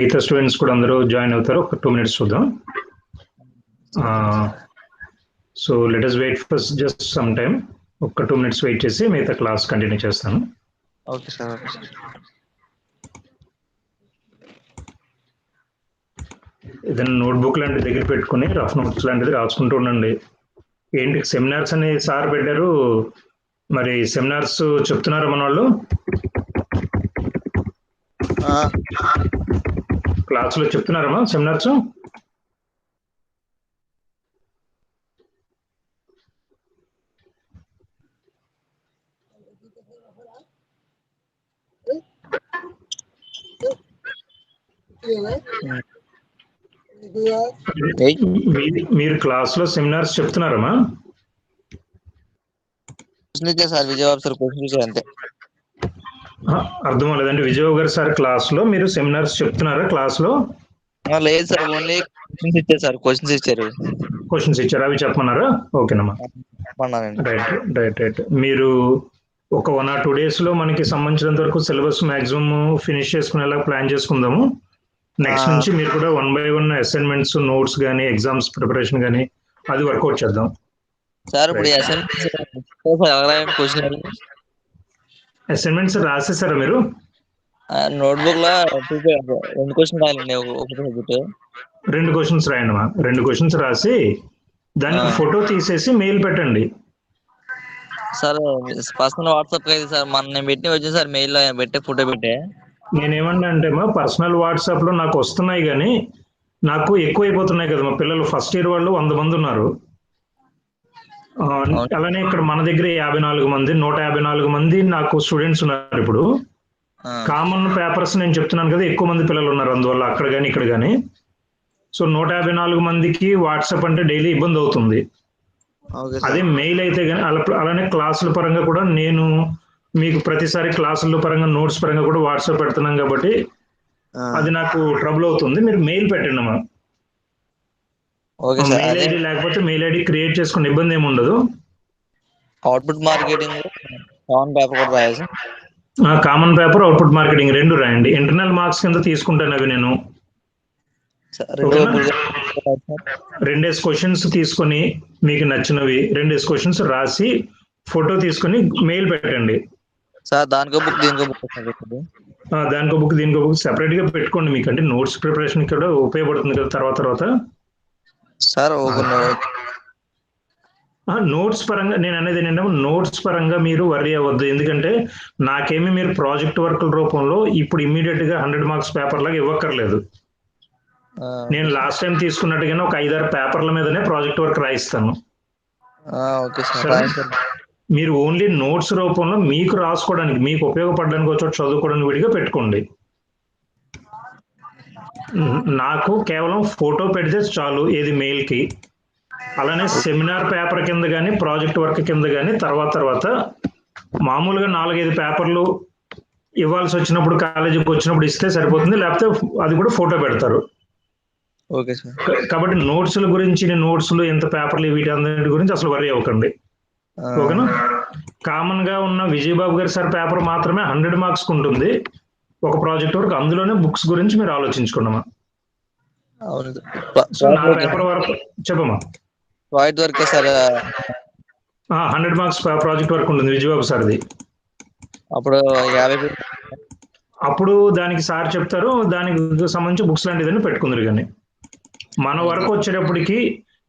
మిగతా స్టూడెంట్స్ కూడా అందరూ జాయిన్ అవుతారు. ఒక 2 minutes చూద్దాం. So let us wait for just some time. ఒక 2 minutes వెయిట్ చేసి మిగతా క్లాస్ కంటిన్యూ చేస్తాను. Okay sir. ఏదైనా నోట్బుక్ లాంటి దగ్గర పెట్టుకుని రఫ్ నోట్స్ లాంటిది రాసుకుంటూ ఉండండి. ఏంటి సెమినార్స్ అని సార్ పెట్టారు, మరి సెమినార్స్ చెప్తున్నారా మన వాళ్ళు? క్లాసులో చెప్తున్నారమ్మా సెమినార్స్? మీరు క్లాస్ లో సెమినార్స్ చెప్తున్నారమ్మా? సార్ విజయబాబు సార్ క్వశ్చన్ అంతే. అర్థం అవ్వలేదండి. విజయబాబు గారు సార్ క్లాస్ లో మీరు సెమినార్స్ చెప్తున్నారా క్లాస్ లో? లేదు సార్, ఓన్లీ క్వశ్చన్స్ ఇచ్చారు సార్. క్వశ్చన్స్ ఇచ్చారు, అవి చెప్పమన్నారా? ఓకేనమ్మా, రైట్ రైట్ రైట్. మీరు ఒక 1 or 2 days లో మనకి సంబంధించినంత వరకు సిలబస్ మాక్సిమం ఫినిష్ చేసుకునేలా ప్లాన్ చేసుకుందాము. నెక్స్ట్ నుంచి మీరు కూడా 1 by 1 అసైన్మెంట్స్, నోట్స్ కానీ, ఎగ్జామ్స్ ప్రిపరేషన్ కానీ అది వర్కౌట్ చేద్దాం సార్. ఇప్పుడు అసైన్మెంట్స్ రాసేసారా మీరు? నోట్బుక్ లో 2 క్వశ్చన్ రాయాలండి. ఒకటి 2 క్వశ్చన్స్ రాయండి. 2 క్వశ్చన్స్ రాసి దానికి ఫోటో తీసేసి మెయిల్ పెట్టండి సార్. పర్సనల్ వాట్సాప్ అయితే సార్ నేను పెట్టి వచ్చింది సార్, మెయిల్ లో పెట్టే ఫోటో పెట్టే. నేనేమన్నా అంటే పర్సనల్ వాట్సాప్ లో నాకు వస్తున్నాయి, కానీ నాకు ఎక్కువ అయిపోతున్నాయి కదా. మా పిల్లలు ఫస్ట్ ఇయర్ వాళ్ళు 100 మంది ఉన్నారు. అలానే ఇక్కడ మన దగ్గర 54 మంది, 154 మంది నాకు స్టూడెంట్స్ ఉన్నారు. ఇప్పుడు కామన్ పేపర్స్ నేను చెప్తున్నాను కదా, ఎక్కువ మంది పిల్లలు ఉన్నారు, అందువల్ల అక్కడ కానీ ఇక్కడ కానీ. సో 154 మందికి వాట్సాప్ అంటే డైలీ ఇబ్బంది అవుతుంది. అదే మెయిల్ అయితే కానీ అలానే క్లాసుల పరంగా కూడా నేను మీకు ప్రతిసారి క్లాసుల పరంగా, నోట్స్ పరంగా కూడా వాట్సాప్ పెడుతున్నాం కాబట్టి అది నాకు ట్రబుల్ అవుతుంది. మీరు మెయిల్ పెట్టండి అమ్మా. మెయిల్ ఐడి లేకపోతే మెయిల్ ఐడి క్రియేట్ చేసుకునే ఇబ్బంది ఏమి ఉండదు. అవుట్పుట్ మార్కెటింగ్, కామన్ పేపర్ కూడా రాయాలి. కామన్ పేపర్, అవుట్పుట్ మార్కెటింగ్ 2 రాయండి. ఇంటర్నల్ మార్క్స్ కింద తీసుకుంటాను అవి నేను. 2 క్వశ్చన్స్ తీసుకొని మీకు నచ్చినవి 2 క్వశ్చన్స్ రాసి ఫోటో తీసుకొని మెయిల్ పెట్టండి సార్. దానికో బుక్, దీనికో బుక్. దానికో బుక్, దీనికో బుక్ సెపరేట్ గా పెట్టుకోండి. మీకు అంటే నోట్స్ ప్రిపరేషన్ కూడా ఉపయోగపడుతుంది కదా తర్వాత సార్. నోట్స్ పరంగా నేను అనేది ఏంటంటే, నోట్స్ పరంగా మీరు వర్రీ అవ్వద్దు. ఎందుకంటే నాకేమి మీరు ప్రాజెక్ట్ వర్క్ల రూపంలో ఇప్పుడు ఇమ్మీడియట్ గా 100 మార్క్స్ పేపర్ లాగా ఇవ్వక్కర్లేదు. నేను లాస్ట్ టైం తీసుకున్నట్టుగానే ఒక 5-6 పేపర్ల మీదనే ప్రాజెక్ట్ వర్క్ రాయిస్తాను. మీరు ఓన్లీ నోట్స్ రూపంలో మీకు రాసుకోవడానికి, మీకు ఉపయోగపడడానికి వచ్చి చదువుకోవడానికి విడిగా పెట్టుకోండి. నాకు కేవలం ఫోటో పెడితే చాలు, ఏది మెయిల్ కి. అలానే సెమినార్ పేపర్ కింద కానీ, ప్రాజెక్ట్ వర్క్ కింద కానీ తర్వాత మామూలుగా 4-5 పేపర్లు ఇవ్వాల్సి వచ్చినప్పుడు, కాలేజీకి వచ్చినప్పుడు ఇస్తే సరిపోతుంది. లేకపోతే అది కూడా ఫోటో పెడతారు. కాబట్టి నోట్స్ల గురించి, నోట్స్లు ఎంత పేపర్లు, వీటి అందరి గురించి అసలు వరీ అవ్వకండి. ఓకేనా? కామన్ గా ఉన్న విజయబాబు గారి సార్ పేపర్ మాత్రమే 100 మార్క్స్ ఉంటుంది ఒక ప్రాజెక్ట్ వర్క్. అందులోనే బుక్స్ గురించి మీరు ఆలోచించుకున్నామా. సో నా పేపర్ వరకు చెప్పమ్మా. Project work sir 100 marks project work ఉంటుంది విజయబాబు సార్ది. అప్పుడు దానికి సార్ చెప్తారు, దానికి సంబంధించి బుక్స్ లాంటిదని పెట్టుకుందరు. కానీ మన వరకు వచ్చేటప్పటికి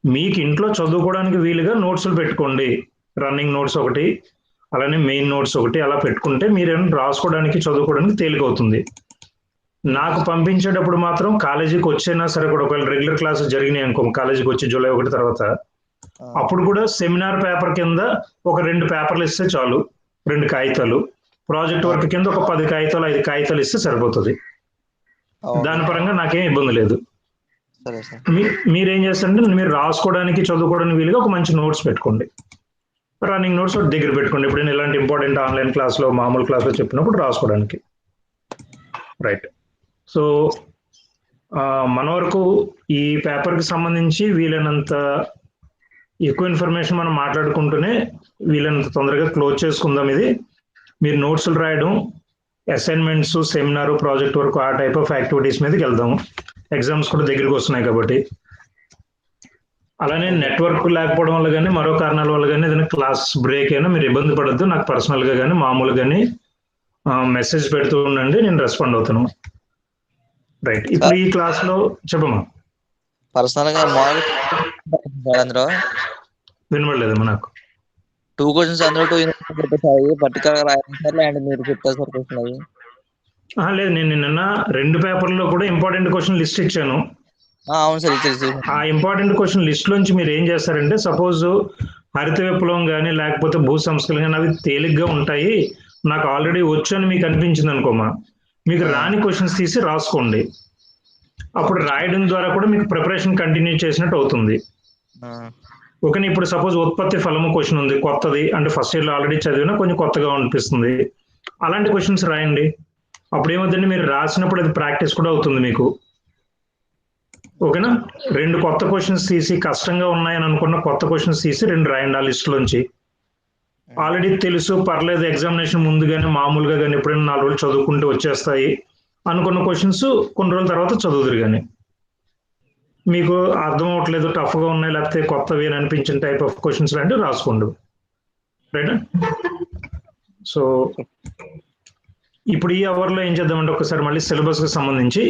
మీకు ఇంట్లో చదువుకోవడానికి వీలుగా నోట్స్లు పెట్టుకోండి. రన్నింగ్ నోట్స్ ఒకటి, అలానే మెయిన్ నోట్స్ ఒకటి, అలా పెట్టుకుంటే మీరేమో రాసుకోవడానికి, చదువుకోవడానికి తేలిక అవుతుంది. నాకు పంపించేటప్పుడు మాత్రం కాలేజీకి వచ్చైనా సరే కూడా, ఒకవేళ రెగ్యులర్ క్లాసెస్ జరిగినాయి అనుకో, కాలేజీకి వచ్చి జూలై 1 తర్వాత, అప్పుడు కూడా సెమినార్ పేపర్ కింద ఒక 2 పేపర్లు ఇస్తే చాలు, 2 కాగితాలు. ప్రాజెక్ట్ వర్క్ కింద ఒక 10 కాగితాలు, 5 కాగితాలు ఇస్తే సరిపోతుంది. దాని పరంగా నాకేం ఇబ్బంది లేదు. మీరేం చేస్తారంటే, మీరు రాసుకోవడానికి, చదువుకోవడానికి వీలుగా ఒక మంచి నోట్స్ పెట్టుకోండి. రన్నింగ్ నోట్స్ దగ్గర పెట్టుకోండి. ఇప్పుడు నేను ఇలాంటి ఇంపార్టెంట్ ఆన్లైన్ క్లాస్లో, మామూలు క్లాస్లో చెప్పినప్పుడు రాసుకోవడానికి. రైట్. సో మన వరకు ఈ పేపర్కి సంబంధించి వీలైనంత ఎక్కువ ఇన్ఫర్మేషన్ మనం మాట్లాడుకుంటూనే వీలైనంత తొందరగా క్లోజ్ చేసుకుందాం. ఇది మీరు నోట్స్లు రాయడం, అసైన్మెంట్స్, సెమినార్, ప్రాజెక్ట్ వర్క్, ఆ టైప్ ఆఫ్ యాక్టివిటీస్ మీదకి వెళ్దాము. ఎగ్జామ్స్ కూడా దగ్గరికి వస్తున్నాయి కాబట్టి. అలానే నెట్వర్క్ లేకపోవడం వల్ల కానీ మరో కారణాల వల్ల కానీ ఏదైనా క్లాస్ బ్రేక్ అయినా మీరు ఇబ్బంది పడద్దు. నాకు పర్సనల్గా కానీ మామూలుగా కానీ మెసేజ్ పెడుతూ ఉండండి, నేను రెస్పాండ్ అవుతాను. రైట్, ఇప్పుడు ఈ క్లాస్లో చెప్పమ్మా. పర్సనల్ గా మామూలుగా అందులో వినబడలేదమ్మా నాకు. 2 క్వశ్చన్స్ అందులో 2 పెట్టేసారు. పర్టికులర్ రాయడం సార్ అండ్ మీరు చెప్తారు సార్ క్వశ్చన్ అవి. లేదు, నేను నిన్న 2 పేపర్లో కూడా ఇంపార్టెంట్ క్వశ్చన్ లిస్ట్ ఇచ్చాను. అవును సార్, ఇచ్చారు. ఆ ఇంపార్టెంట్ క్వశ్చన్ లిస్ట్ లోంచి మీరు ఏం చేస్తారంటే, సపోజ్ హరిత విప్లవం కానీ లేకపోతే భూ సంస్కరణ కానీ అవి తేలిగ్గా ఉంటాయి, నాకు ఆల్రెడీ వచ్చు అని మీకు అనిపించింది అనుకోమా, మీకు రాని క్వశ్చన్స్ తీసి రాసుకోండి. అప్పుడు రాయడం ద్వారా కూడా మీకు ప్రిపరేషన్ కంటిన్యూ చేసినట్టు అవుతుంది. ఓకే, ఇప్పుడు సపోజ్ ఉత్పత్తి ఫలము క్వశ్చన్ ఉంది, కొత్తది అంటే ఫస్ట్ ఇయర్లో ఆల్రెడీ చదివినా కొంచెం కొత్తగా అనిపిస్తుంది, అలాంటి క్వశ్చన్స్ రాయండి. అప్పుడు ఏమవుతుందంటే మీరు రాసినప్పుడు అది ప్రాక్టీస్ కూడా అవుతుంది మీకు. ఓకేనా, 2 కొత్త క్వశ్చన్స్ తీసి, కష్టంగా ఉన్నాయని అనుకున్న కొత్త క్వశ్చన్స్ తీసి 2 రాయండి ఆ లిస్ట్ లోంచి. ఆల్రెడీ తెలుసు, పర్లేదు, ఎగ్జామినేషన్ ముందుగానే మామూలుగా కానీ ఎప్పుడైనా 4 రోజులు చదువుకుంటే వచ్చేస్తాయి అనుకున్న క్వశ్చన్స్ కొన్ని రోజుల తర్వాత చదువుదురు. కానీ మీకు అర్థం అవ్వట్లేదు, టఫ్గా ఉన్నాయి, లేకపోతే కొత్తవి అని అనిపించిన టైప్ ఆఫ్ క్వశ్చన్స్ లాంటివి రాసుకోండి. రైట్, సో ఇప్పుడు ఈ అవర్లో ఏం చేద్దామంటే ఒకసారి మళ్ళీ సిలబస్కి సంబంధించి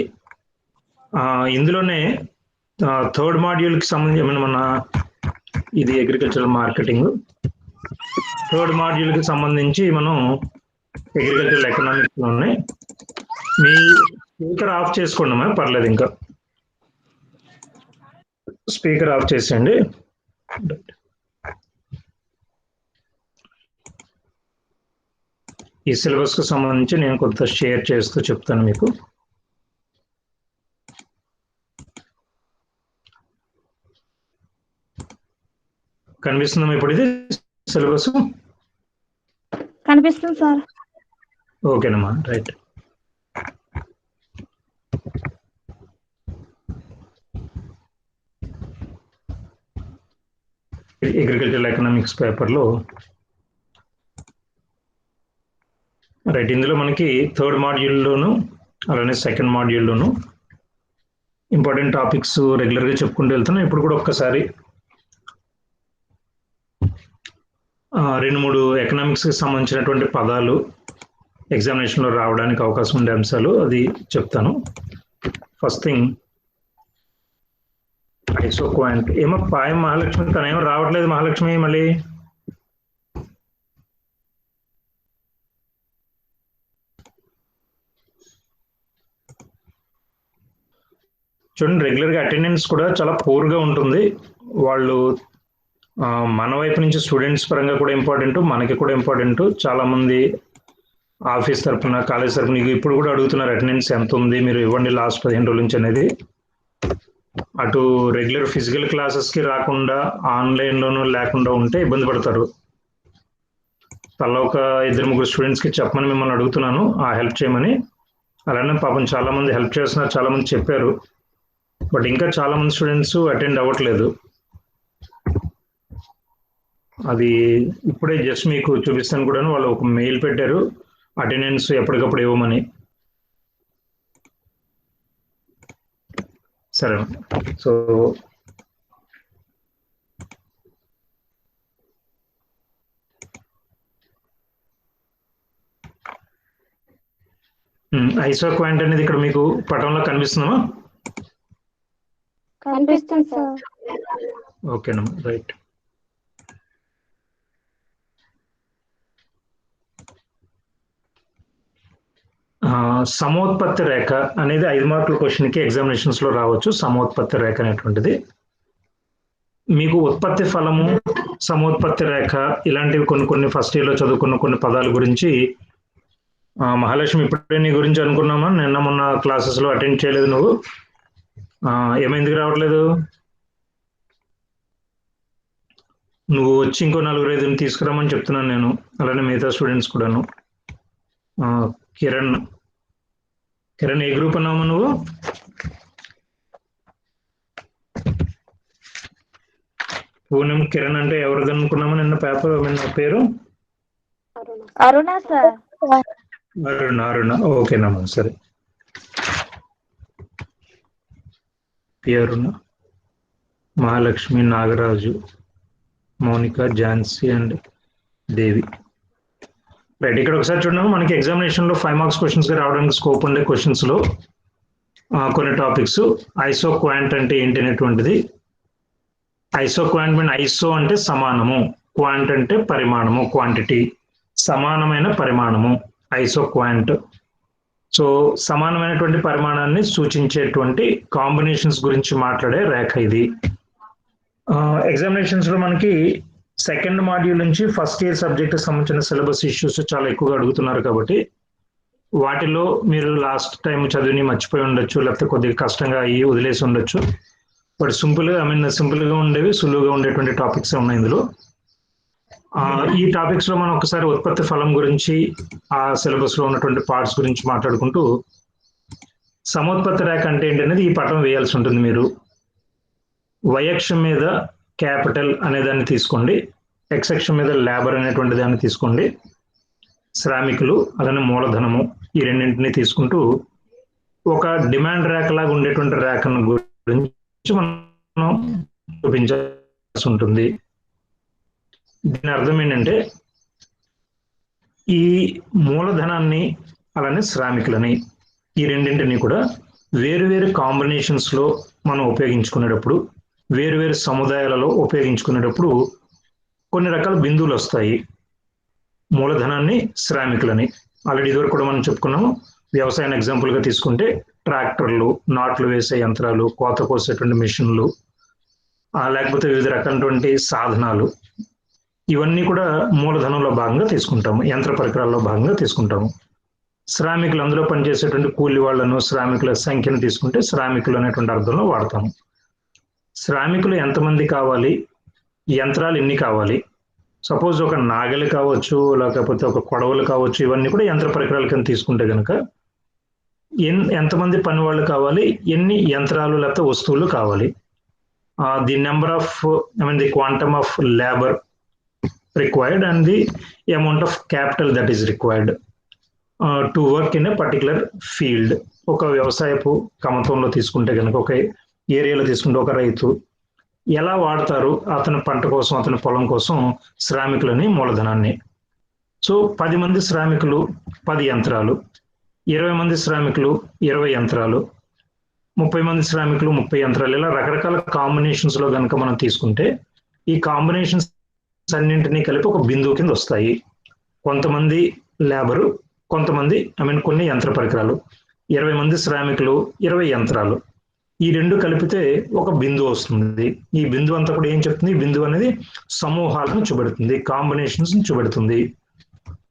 ఇందులోనే 3rd మాడ్యూల్కి సంబంధించి మన ఇది అగ్రికల్చరల్ మార్కెటింగ్ 3rd మాడ్యూల్కి సంబంధించి మనం అగ్రికల్చరల్ ఎకనామిక్స్ ఉన్నాయి. మీ స్పీకర్ ఆఫ్ చేసుకోండి, పర్లేదు, ఇంకా స్పీకర్ ఆఫ్ చేసేయండి. ఈ సిలబస్కి సంబంధించి నేను కొంత షేర్ చేస్తూ చెప్తాను మీకు. కనిపిస్తుందా ఇప్పుడు ఇది సిలబస్? కనిపిస్తుంది సార్. ఓకేనమ్మా, రైట్. అగ్రికల్చరల్ ఎకనామిక్స్ పేపర్లో రైట్, ఇందులో మనకి 3rd మాడ్యూల్లోను అలానే 2nd మాడ్యూల్లోను ఇంపార్టెంట్ టాపిక్స్ రెగ్యులర్గా చెప్పుకుంటూ వెళ్తున్నాం. ఇప్పుడు కూడా ఒక్కసారి 2-3 ఎకనామిక్స్కి సంబంధించినటువంటి పదాలు ఎగ్జామినేషన్లో రావడానికి అవకాశం ఉండే అంశాలు అది చెప్తాను. First thing isoquant. ఏమో పాయం మహాలక్ష్మి, తనేమో రావట్లేదు మహాలక్ష్మి మళ్ళీ. చూడండి, రెగ్యులర్గా అటెండెన్స్ కూడా చాలా పూర్గా ఉంటుంది. వాళ్ళు మన వైపు నుంచి స్టూడెంట్స్ పరంగా కూడా ఇంపార్టెంట్, మనకి కూడా ఇంపార్టెంట్. చాలామంది ఆఫీస్ తరఫున, కాలేజ్ తరఫున ఇప్పుడు కూడా అడుగుతున్నారు అటెండెన్స్ ఎంత ఉంది, మీరు ఇవ్వండి లాస్ట్ 15 రోజుల నుంచి అనేది. అటు రెగ్యులర్ ఫిజికల్ క్లాసెస్కి రాకుండా ఆన్లైన్లోనూ లేకుండా ఉంటే ఇబ్బంది పడతారు. తల ఒక 2-3 స్టూడెంట్స్కి చెప్పమని మిమ్మల్ని అడుగుతున్నాను, హెల్ప్ చేయమని. అలానే పాపం చాలామంది హెల్ప్ చేస్తున్నారు, చాలామంది చెప్పారు, బట్ ఇంకా చాలామంది స్టూడెంట్స్ అటెండ్ అవ్వట్లేదు. అది ఇప్పుడే జస్ట్ మీకు చూపిస్తాను కూడా, వాళ్ళు ఒక మెయిల్ పెట్టారు అటెండెన్స్ ఎప్పటికప్పుడు ఇవ్వమని. సరే, సో ఐసోక్వాంట్ అనేది ఇక్కడ మీకు పటంలో కనిపిస్తుందమ్మా? కనిపిస్తుంది సార్. ఓకేనమ్మా, రైట్. సమోత్పత్తి రేఖ అనేది 5 మార్కుల క్వశ్చన్కి ఎగ్జామినేషన్స్లో రావచ్చు. సమోత్పత్తి రేఖ అనేటువంటిది మీకు ఉత్పత్తి ఫలము, సమోత్పత్తి రేఖ ఇలాంటివి కొన్ని ఫస్ట్ ఇయర్లో చదువుకున్న కొన్ని పదాల గురించి మహాలక్ష్మి ఇప్పుడే నీ గురించి అనుకున్నామా? నిన్న మొన్న క్లాసెస్లో అటెండ్ చేయలేదు నువ్వు, ఏమైందుకు రావట్లేదు? నువ్వు వచ్చి ఇంకో 4-5 తీసుకురామని చెప్తున్నాను నేను, అలానే మిగతా స్టూడెంట్స్ కూడాను. కిరణ్ ఏ గ్రూప్ అన్నావు నువ్వు? పూనం కిరణ్ అంటే ఎవరిది అనుకున్నామా నిన్న పేపర్, నిన్న పేరు? అరుణ సార్. అరుణ ఓకేనమ్మా, సరే. P Aruna, Mahalakshmi, Nagaraju, Mounika, Jhansi and Devi. Right, ఇక్కడ ఒకసారి చూడండి, మనకి ఎగ్జామినేషన్ లో 5 మార్క్స్ క్వశ్చన్స్ గా రావడానికి స్కోప్ ఉండే క్వశ్చన్స్ లో కొన్ని టాపిక్స్. ఐసో క్వాంట్ అంటే ఏంటి అనేటువంటిది. ఐసో క్వాంట్ మీన్ ఐసో అంటే సమానము, క్వాంట్ అంటే పరిమాణము, క్వాంటిటీ, సమానమైన పరిమాణము, ఐసో క్వాంట్. సో సమానమైనటువంటి పరిమాణాన్ని సూచించేటువంటి కాంబినేషన్స్ గురించి మాట్లాడే రేఖ ఇది. ఎగ్జామినేషన్స్ లో మనకి సెకండ్ మాడ్యూల్ నుంచి ఫస్ట్ ఇయర్ సబ్జెక్ట్ సంబంధించిన సిలబస్ ఇష్యూస్ చాలా ఎక్కువగా అడుగుతున్నారు కాబట్టి వాటిలో మీరు లాస్ట్ టైం చదివి మర్చిపోయి ఉండొచ్చు, లేకపోతే కొద్దిగా కష్టంగా అయ్యి వదిలేసి ఉండొచ్చు. బట్ సింపుల్ గా ఉండేవి, సులువుగా ఉండేటువంటి టాపిక్స్ ఉన్నాయి ఇందులో. ఈ టాపిక్స్ లో మనం ఒకసారి ఉత్పత్తి ఫలం గురించి, ఆ సిలబస్ లో ఉన్నటువంటి పార్ట్స్ గురించి మాట్లాడుకుంటూ, సమోత్పత్తి రేఖ అంటే ఏంటనేది ఈ పటం వేయాల్సి ఉంటుంది. మీరు y-అక్షం మీద క్యాపిటల్ అనే దాన్ని తీసుకోండి, x-అక్షం మీద లేబర్ అనేటువంటి దాన్ని తీసుకోండి, శ్రామికులు అలానే మూలధనము, ఈ రెండింటిని తీసుకుంటూ ఒక డిమాండ్ రేఖ లాగా ఉండేటువంటి రేఖను గురించి మనం చూపించాల్సి ఉంటుంది. దీని అర్థం ఏంటంటే ఈ మూలధనాన్ని అలానే శ్రామికులని, ఈ రెండింటిని కూడా వేరు కాంబినేషన్స్ లో మనం ఉపయోగించుకునేటప్పుడు, వేరు సముదాయాలలో ఉపయోగించుకునేటప్పుడు కొన్ని రకాల బిందువులు వస్తాయి. మూలధనాన్ని, శ్రామికులని ఆల్రెడీ ఇదివరకు కూడా మనం చెప్పుకున్నాము. వ్యవసాయాన్ని ఎగ్జాంపుల్ గా తీసుకుంటే ట్రాక్టర్లు, నాట్లు వేసే యంత్రాలు, కోత కోసేటువంటి మిషన్లు, లేకపోతే వివిధ రకాలైనటువంటి సాధనాలు, ఇవన్నీ కూడా మూలధనంలో భాగంగా తీసుకుంటాము, యంత్ర పరికరాల్లో భాగంగా తీసుకుంటాము. శ్రామికులు, అందులో పనిచేసేటువంటి కూలి వాళ్ళను, శ్రామికుల సంఖ్యను తీసుకుంటే శ్రామికులు అనేటువంటి అర్థంలో వాడతాము. శ్రామికులు ఎంతమంది కావాలి, యంత్రాలు ఎన్ని కావాలి, సపోజ్ ఒక నాగలి కావచ్చు, లేకపోతే ఒక కొడవలు కావచ్చు, ఇవన్నీ కూడా యంత్ర పరికరాల కింద తీసుకుంటే కనుక ఎంతమంది పని వాళ్ళు కావాలి, ఎన్ని యంత్రాలు లేకపోతే వస్తువులు కావాలి, the number of the quantum of labour required and the amount of capital that is required to work in a particular field. ఒక వ్యవసాయపు కమతంలో తీసుకుంటే కనుక, ఒక ఏరియాలో తీసుకుంటే ఒక రైతు ఎలా వాడతారు అతని పంట కోసం, అతని పొలం కోసం శ్రామికులని, మూలధనాన్ని. సో 10 మంది శ్రామికులు 10 యంత్రాలు, 20 మంది శ్రామికులు 20 యంత్రాలు, 30 మంది శ్రామికులు 30 యంత్రాలు, ఇలా రకరకాల కాంబినేషన్స్ లో కనుక మనం తీసుకుంటే ఈ కాంబినేషన్స్ అన్నింటినీ కలిపి ఒక బిందువు కింద వస్తాయి. కొంతమంది లేబరు, కొంతమంది కొన్ని యంత్ర పరికరాలు, 20 మంది శ్రామికులు 20 యంత్రాలు, ఈ రెండు కలిపితే ఒక బిందువు వస్తుంది. ఈ బిందువు అంతా కూడా ఏం చెప్తుంది? ఈ బిందువు అనేది సమూహాలను చూపెడుతుంది, కాంబినేషన్స్ చూపెడుతుంది.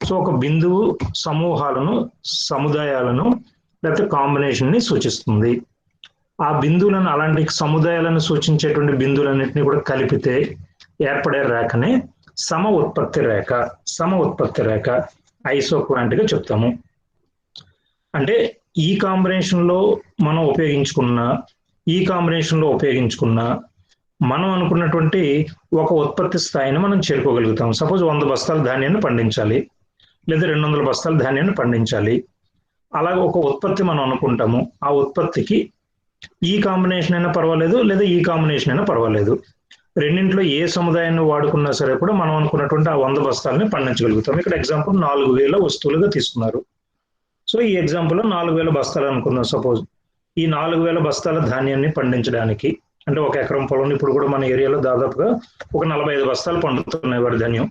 సో ఒక బిందువు సమూహాలను, సముదాయాలను లేకపోతే కాంబినేషన్ ని సూచిస్తుంది. ఆ బిందువులను, అలాంటి సముదాయాలను సూచించేటువంటి బిందువులన్నింటినీ కూడా కలిపితే ఏర్పడే రేఖనే సమ ఉత్పత్తి రేఖ. సమ ఉత్పత్తి రేఖ ఐసోక్వాంట్ గా చెప్తాము. అంటే ఈ కాంబినేషన్ లో మనం ఉపయోగించుకున్న, ఈ కాంబినేషన్ లో ఉపయోగించుకున్న మనం అనుకున్నటువంటి ఒక ఉత్పత్తి స్థాయిని మనం చేరుకోగలుగుతాం. సపోజ్ 100 బస్తాల ధాన్యాన్ని పండించాలి, లేదా 200 బస్తాల ధాన్యాన్ని పండించాలి. అలాగే ఒక ఉత్పత్తి మనం అనుకుంటాము. ఆ ఉత్పత్తికి ఈ కాంబినేషన్ అయినా పర్వాలేదు, లేదా ఈ కాంబినేషన్ అయినా పర్వాలేదు. రెండింటిలో ఏ సముదాయాన్ని వాడుకున్నా సరే కూడా మనం అనుకున్నటువంటి ఆ 100 బస్తాలని పండించగలుగుతాం. ఇక్కడ ఎగ్జాంపుల్ 4000 వస్తువులుగా తీసుకున్నారు. సో ఈ ఎగ్జాంపుల్ 4000 బస్తాలు అనుకుందాం. సపోజ్ ఈ 4000 బస్తాల ధాన్యాన్ని పండించడానికి, అంటే 1 ఎకరం పొలం, ఇప్పుడు కూడా మన ఏరియాలో దాదాపుగా ఒక 45 బస్తాలు పండుతున్నాయి వరి ధాన్యం.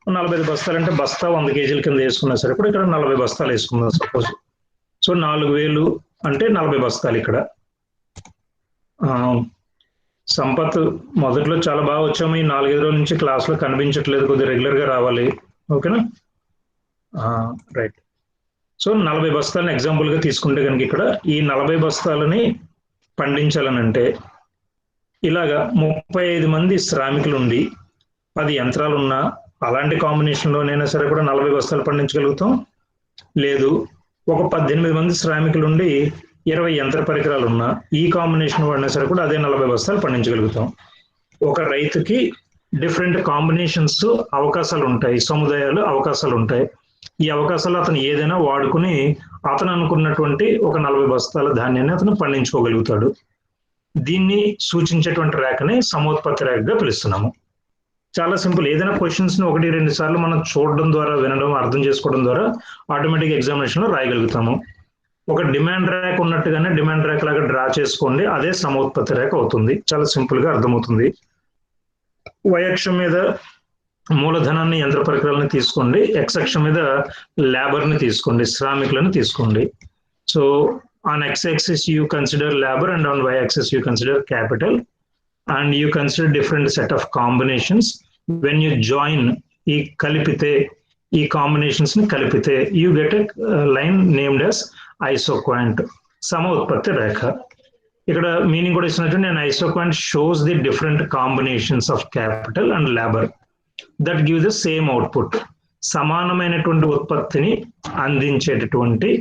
45 బస్తాలు అంటే బస్తా 100 కేజీల కింద వేసుకున్నా సరే కూడా ఇక్కడ 40 బస్తాలు వేసుకుందాం సపోజ్. సో 4000 అంటే 40 బస్తాలు. ఇక్కడ సంపత్ మొదట్లో చాలా బాగా వచ్చాము, ఈ 4-5 రోజుల నుంచి క్లాస్ లో కనిపించట్లేదు, కొద్దిగా రెగ్యులర్ గా రావాలి. ఓకేనా? రైట్. సో 40 బస్తాలను ఎగ్జాంపుల్ గా తీసుకుంటే కనుక ఇక్కడ ఈ 40 బస్తాలని పండించాలనంటే ఇలాగా 35 మంది శ్రామికులు ఉండి 10 యంత్రాలు ఉన్నా అలాంటి కాంబినేషన్ లోనైనా సరే కూడా 40 బస్తాలు పండించగలుగుతాం. లేదు, ఒక 18 మంది శ్రామికులు ఉండి 20 యంత్ర పరికరాలు ఉన్నా ఈ కాంబినేషన్ వాడినా సరే కూడా అదే 40 బస్తాలు పండించగలుగుతాం. ఒక రైతుకి డిఫరెంట్ కాంబినేషన్స్ అవకాశాలు ఉంటాయి, సముదాయాలు అవకాశాలు ఉంటాయి. ఈ అవకాశాలు అతను ఏదైనా వాడుకుని అతను అనుకున్నటువంటి ఒక 40 బస్తాల ధాన్యాన్ని అతను పండించుకోగలుగుతాడు. దీన్ని సూచించేటువంటి రేఖని సమోత్పత్తి రేఖగా పిలుస్తున్నాము. చాలా సింపుల్. ఏదైనా క్వశ్చన్స్ ని 1-2 సార్లు మనం చూడడం ద్వారా, వినడం, అర్థం చేసుకోవడం ద్వారా ఆటోమేటిక్ ఎగ్జామినేషన్ లో రాయగలుగుతాము. ఒక డిమాండ్ రేఖ ఉన్నట్టుగానే డిమాండ్ రేఖ లాగా డ్రా చేసుకోండి, అదే సమోత్పత్తి రేఖ అవుతుంది. చాలా సింపుల్ గా అర్థమవుతుంది. y అక్షం మీద మూలధనాన్ని, యంత్ర పరికరాలను తీసుకోండి, x అక్షం మీద లేబర్ ని తీసుకోండి, శ్రామికులను తీసుకోండి. So on x-axis you consider labor and on y-axis you consider capital, and you consider different set of combinations. When you join ఈ కలిపితే, ఈ కాంబినేషన్స్ ని కలిపితే you get a line named as isoquant, సమ ఉత్పత్తి రేఖ. ఇక్కడ మీనింగ్ కూడా ఇచ్చినట్టు నేను isoquant shows the different combinations of capital and labor that give the same output. సమానమైనటువంటి ఉత్పత్తిని అందించేటటువంటి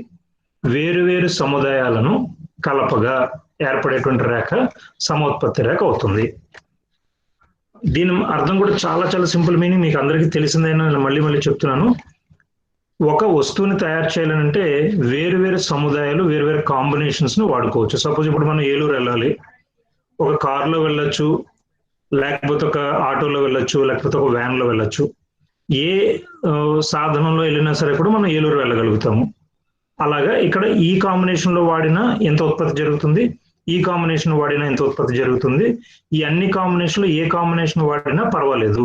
వేరువేరు సముదాయాలను కలపగా ఏర్పడేటువంటి రేఖ సమోత్పత్తి రేఖ అవుతుంది. దీని అర్థం కూడా చాలా చాలా సింపుల్ మీనింగ్, మీకు అందరికీ తెలిసిందైనా మళ్ళీ మళ్ళీ చెప్తున్నాను. ఒక వస్తువుని తయారు చేయాలంటే వేరువేరు సముదాయాలు, వేరువేరు కాంబినేషన్స్ ను వాడుకోవచ్చు. సపోజ్ ఇప్పుడు మనం ఏలూరు వెళ్ళాలి, ఒక కారులో వెళ్ళొచ్చు, లేకపోతే ఒక ఆటోలో వెళ్ళొచ్చు, లేకపోతే ఒక వ్యాన్ లో వెళ్ళొచ్చు. ఏ సాధనంలో వెళ్ళినా సరే కూడా మనం ఏలూరు వెళ్ళగలుగుతాము. అలాగా ఇక్కడ ఈ కాంబినేషన్ లో వాడినా ఎంత ఉత్పత్తి జరుగుతుంది, ఈ కాంబినేషన్ వాడినా ఎంత ఉత్పత్తి జరుగుతుంది. ఈ అన్ని కాంబినేషన్లు ఏ కాంబినేషన్ వాడినా పర్వాలేదు.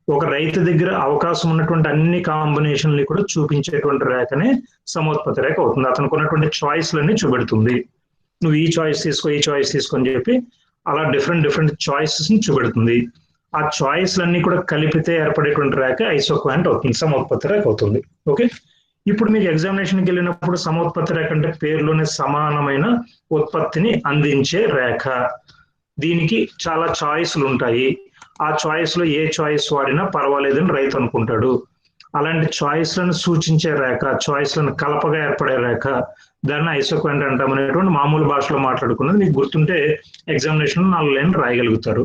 ఒక రైతు దగ్గర అవకాశం ఉన్నటువంటి అన్ని కాంబినేషన్లు కూడా చూపించేటువంటి రేఖనే సమోత్పత్తి రేఖ అవుతుంది. అతనికి ఉన్నటువంటి చాయిస్లన్నీ చూపెడుతుంది. నువ్వు ఈ చాయిస్ తీసుకో, ఈ చాయిస్ తీసుకో అని చెప్పి అలా డిఫరెంట్ చాయిసెస్ ని చూపెడుతుంది. ఆ చాయిస్లన్నీ కూడా కలిపితే ఏర్పడేటువంటి రేఖ ఐసోక్వాంట్ అవుతుంది, సమోత్పత్తి రేఖ అవుతుంది. ఓకే, ఇప్పుడు మీకు ఎగ్జామినేషన్కి వెళ్ళినప్పుడు సమోత్పత్తి రేఖ అంటే పేరులోనే సమానమైన ఉత్పత్తిని అందించే రేఖ. దీనికి చాలా చాయిస్లు ఉంటాయి. ఆ చాయిస్ లో ఏ చాయిస్ వాడినా పర్వాలేదని రైతు అనుకుంటాడు. అలాంటి చాయిస్లను సూచించే రేఖ, చాయిస్లను కలపగా ఏర్పడే రేఖ, దాన్ని ఐసోక్వాంట్ అంటాం అనేటువంటి మామూలు భాషలో మాట్లాడుకున్నది మీకు గుర్తుంటే ఎగ్జామినేషన్ 4 లైన్లు రాయగలుగుతారు.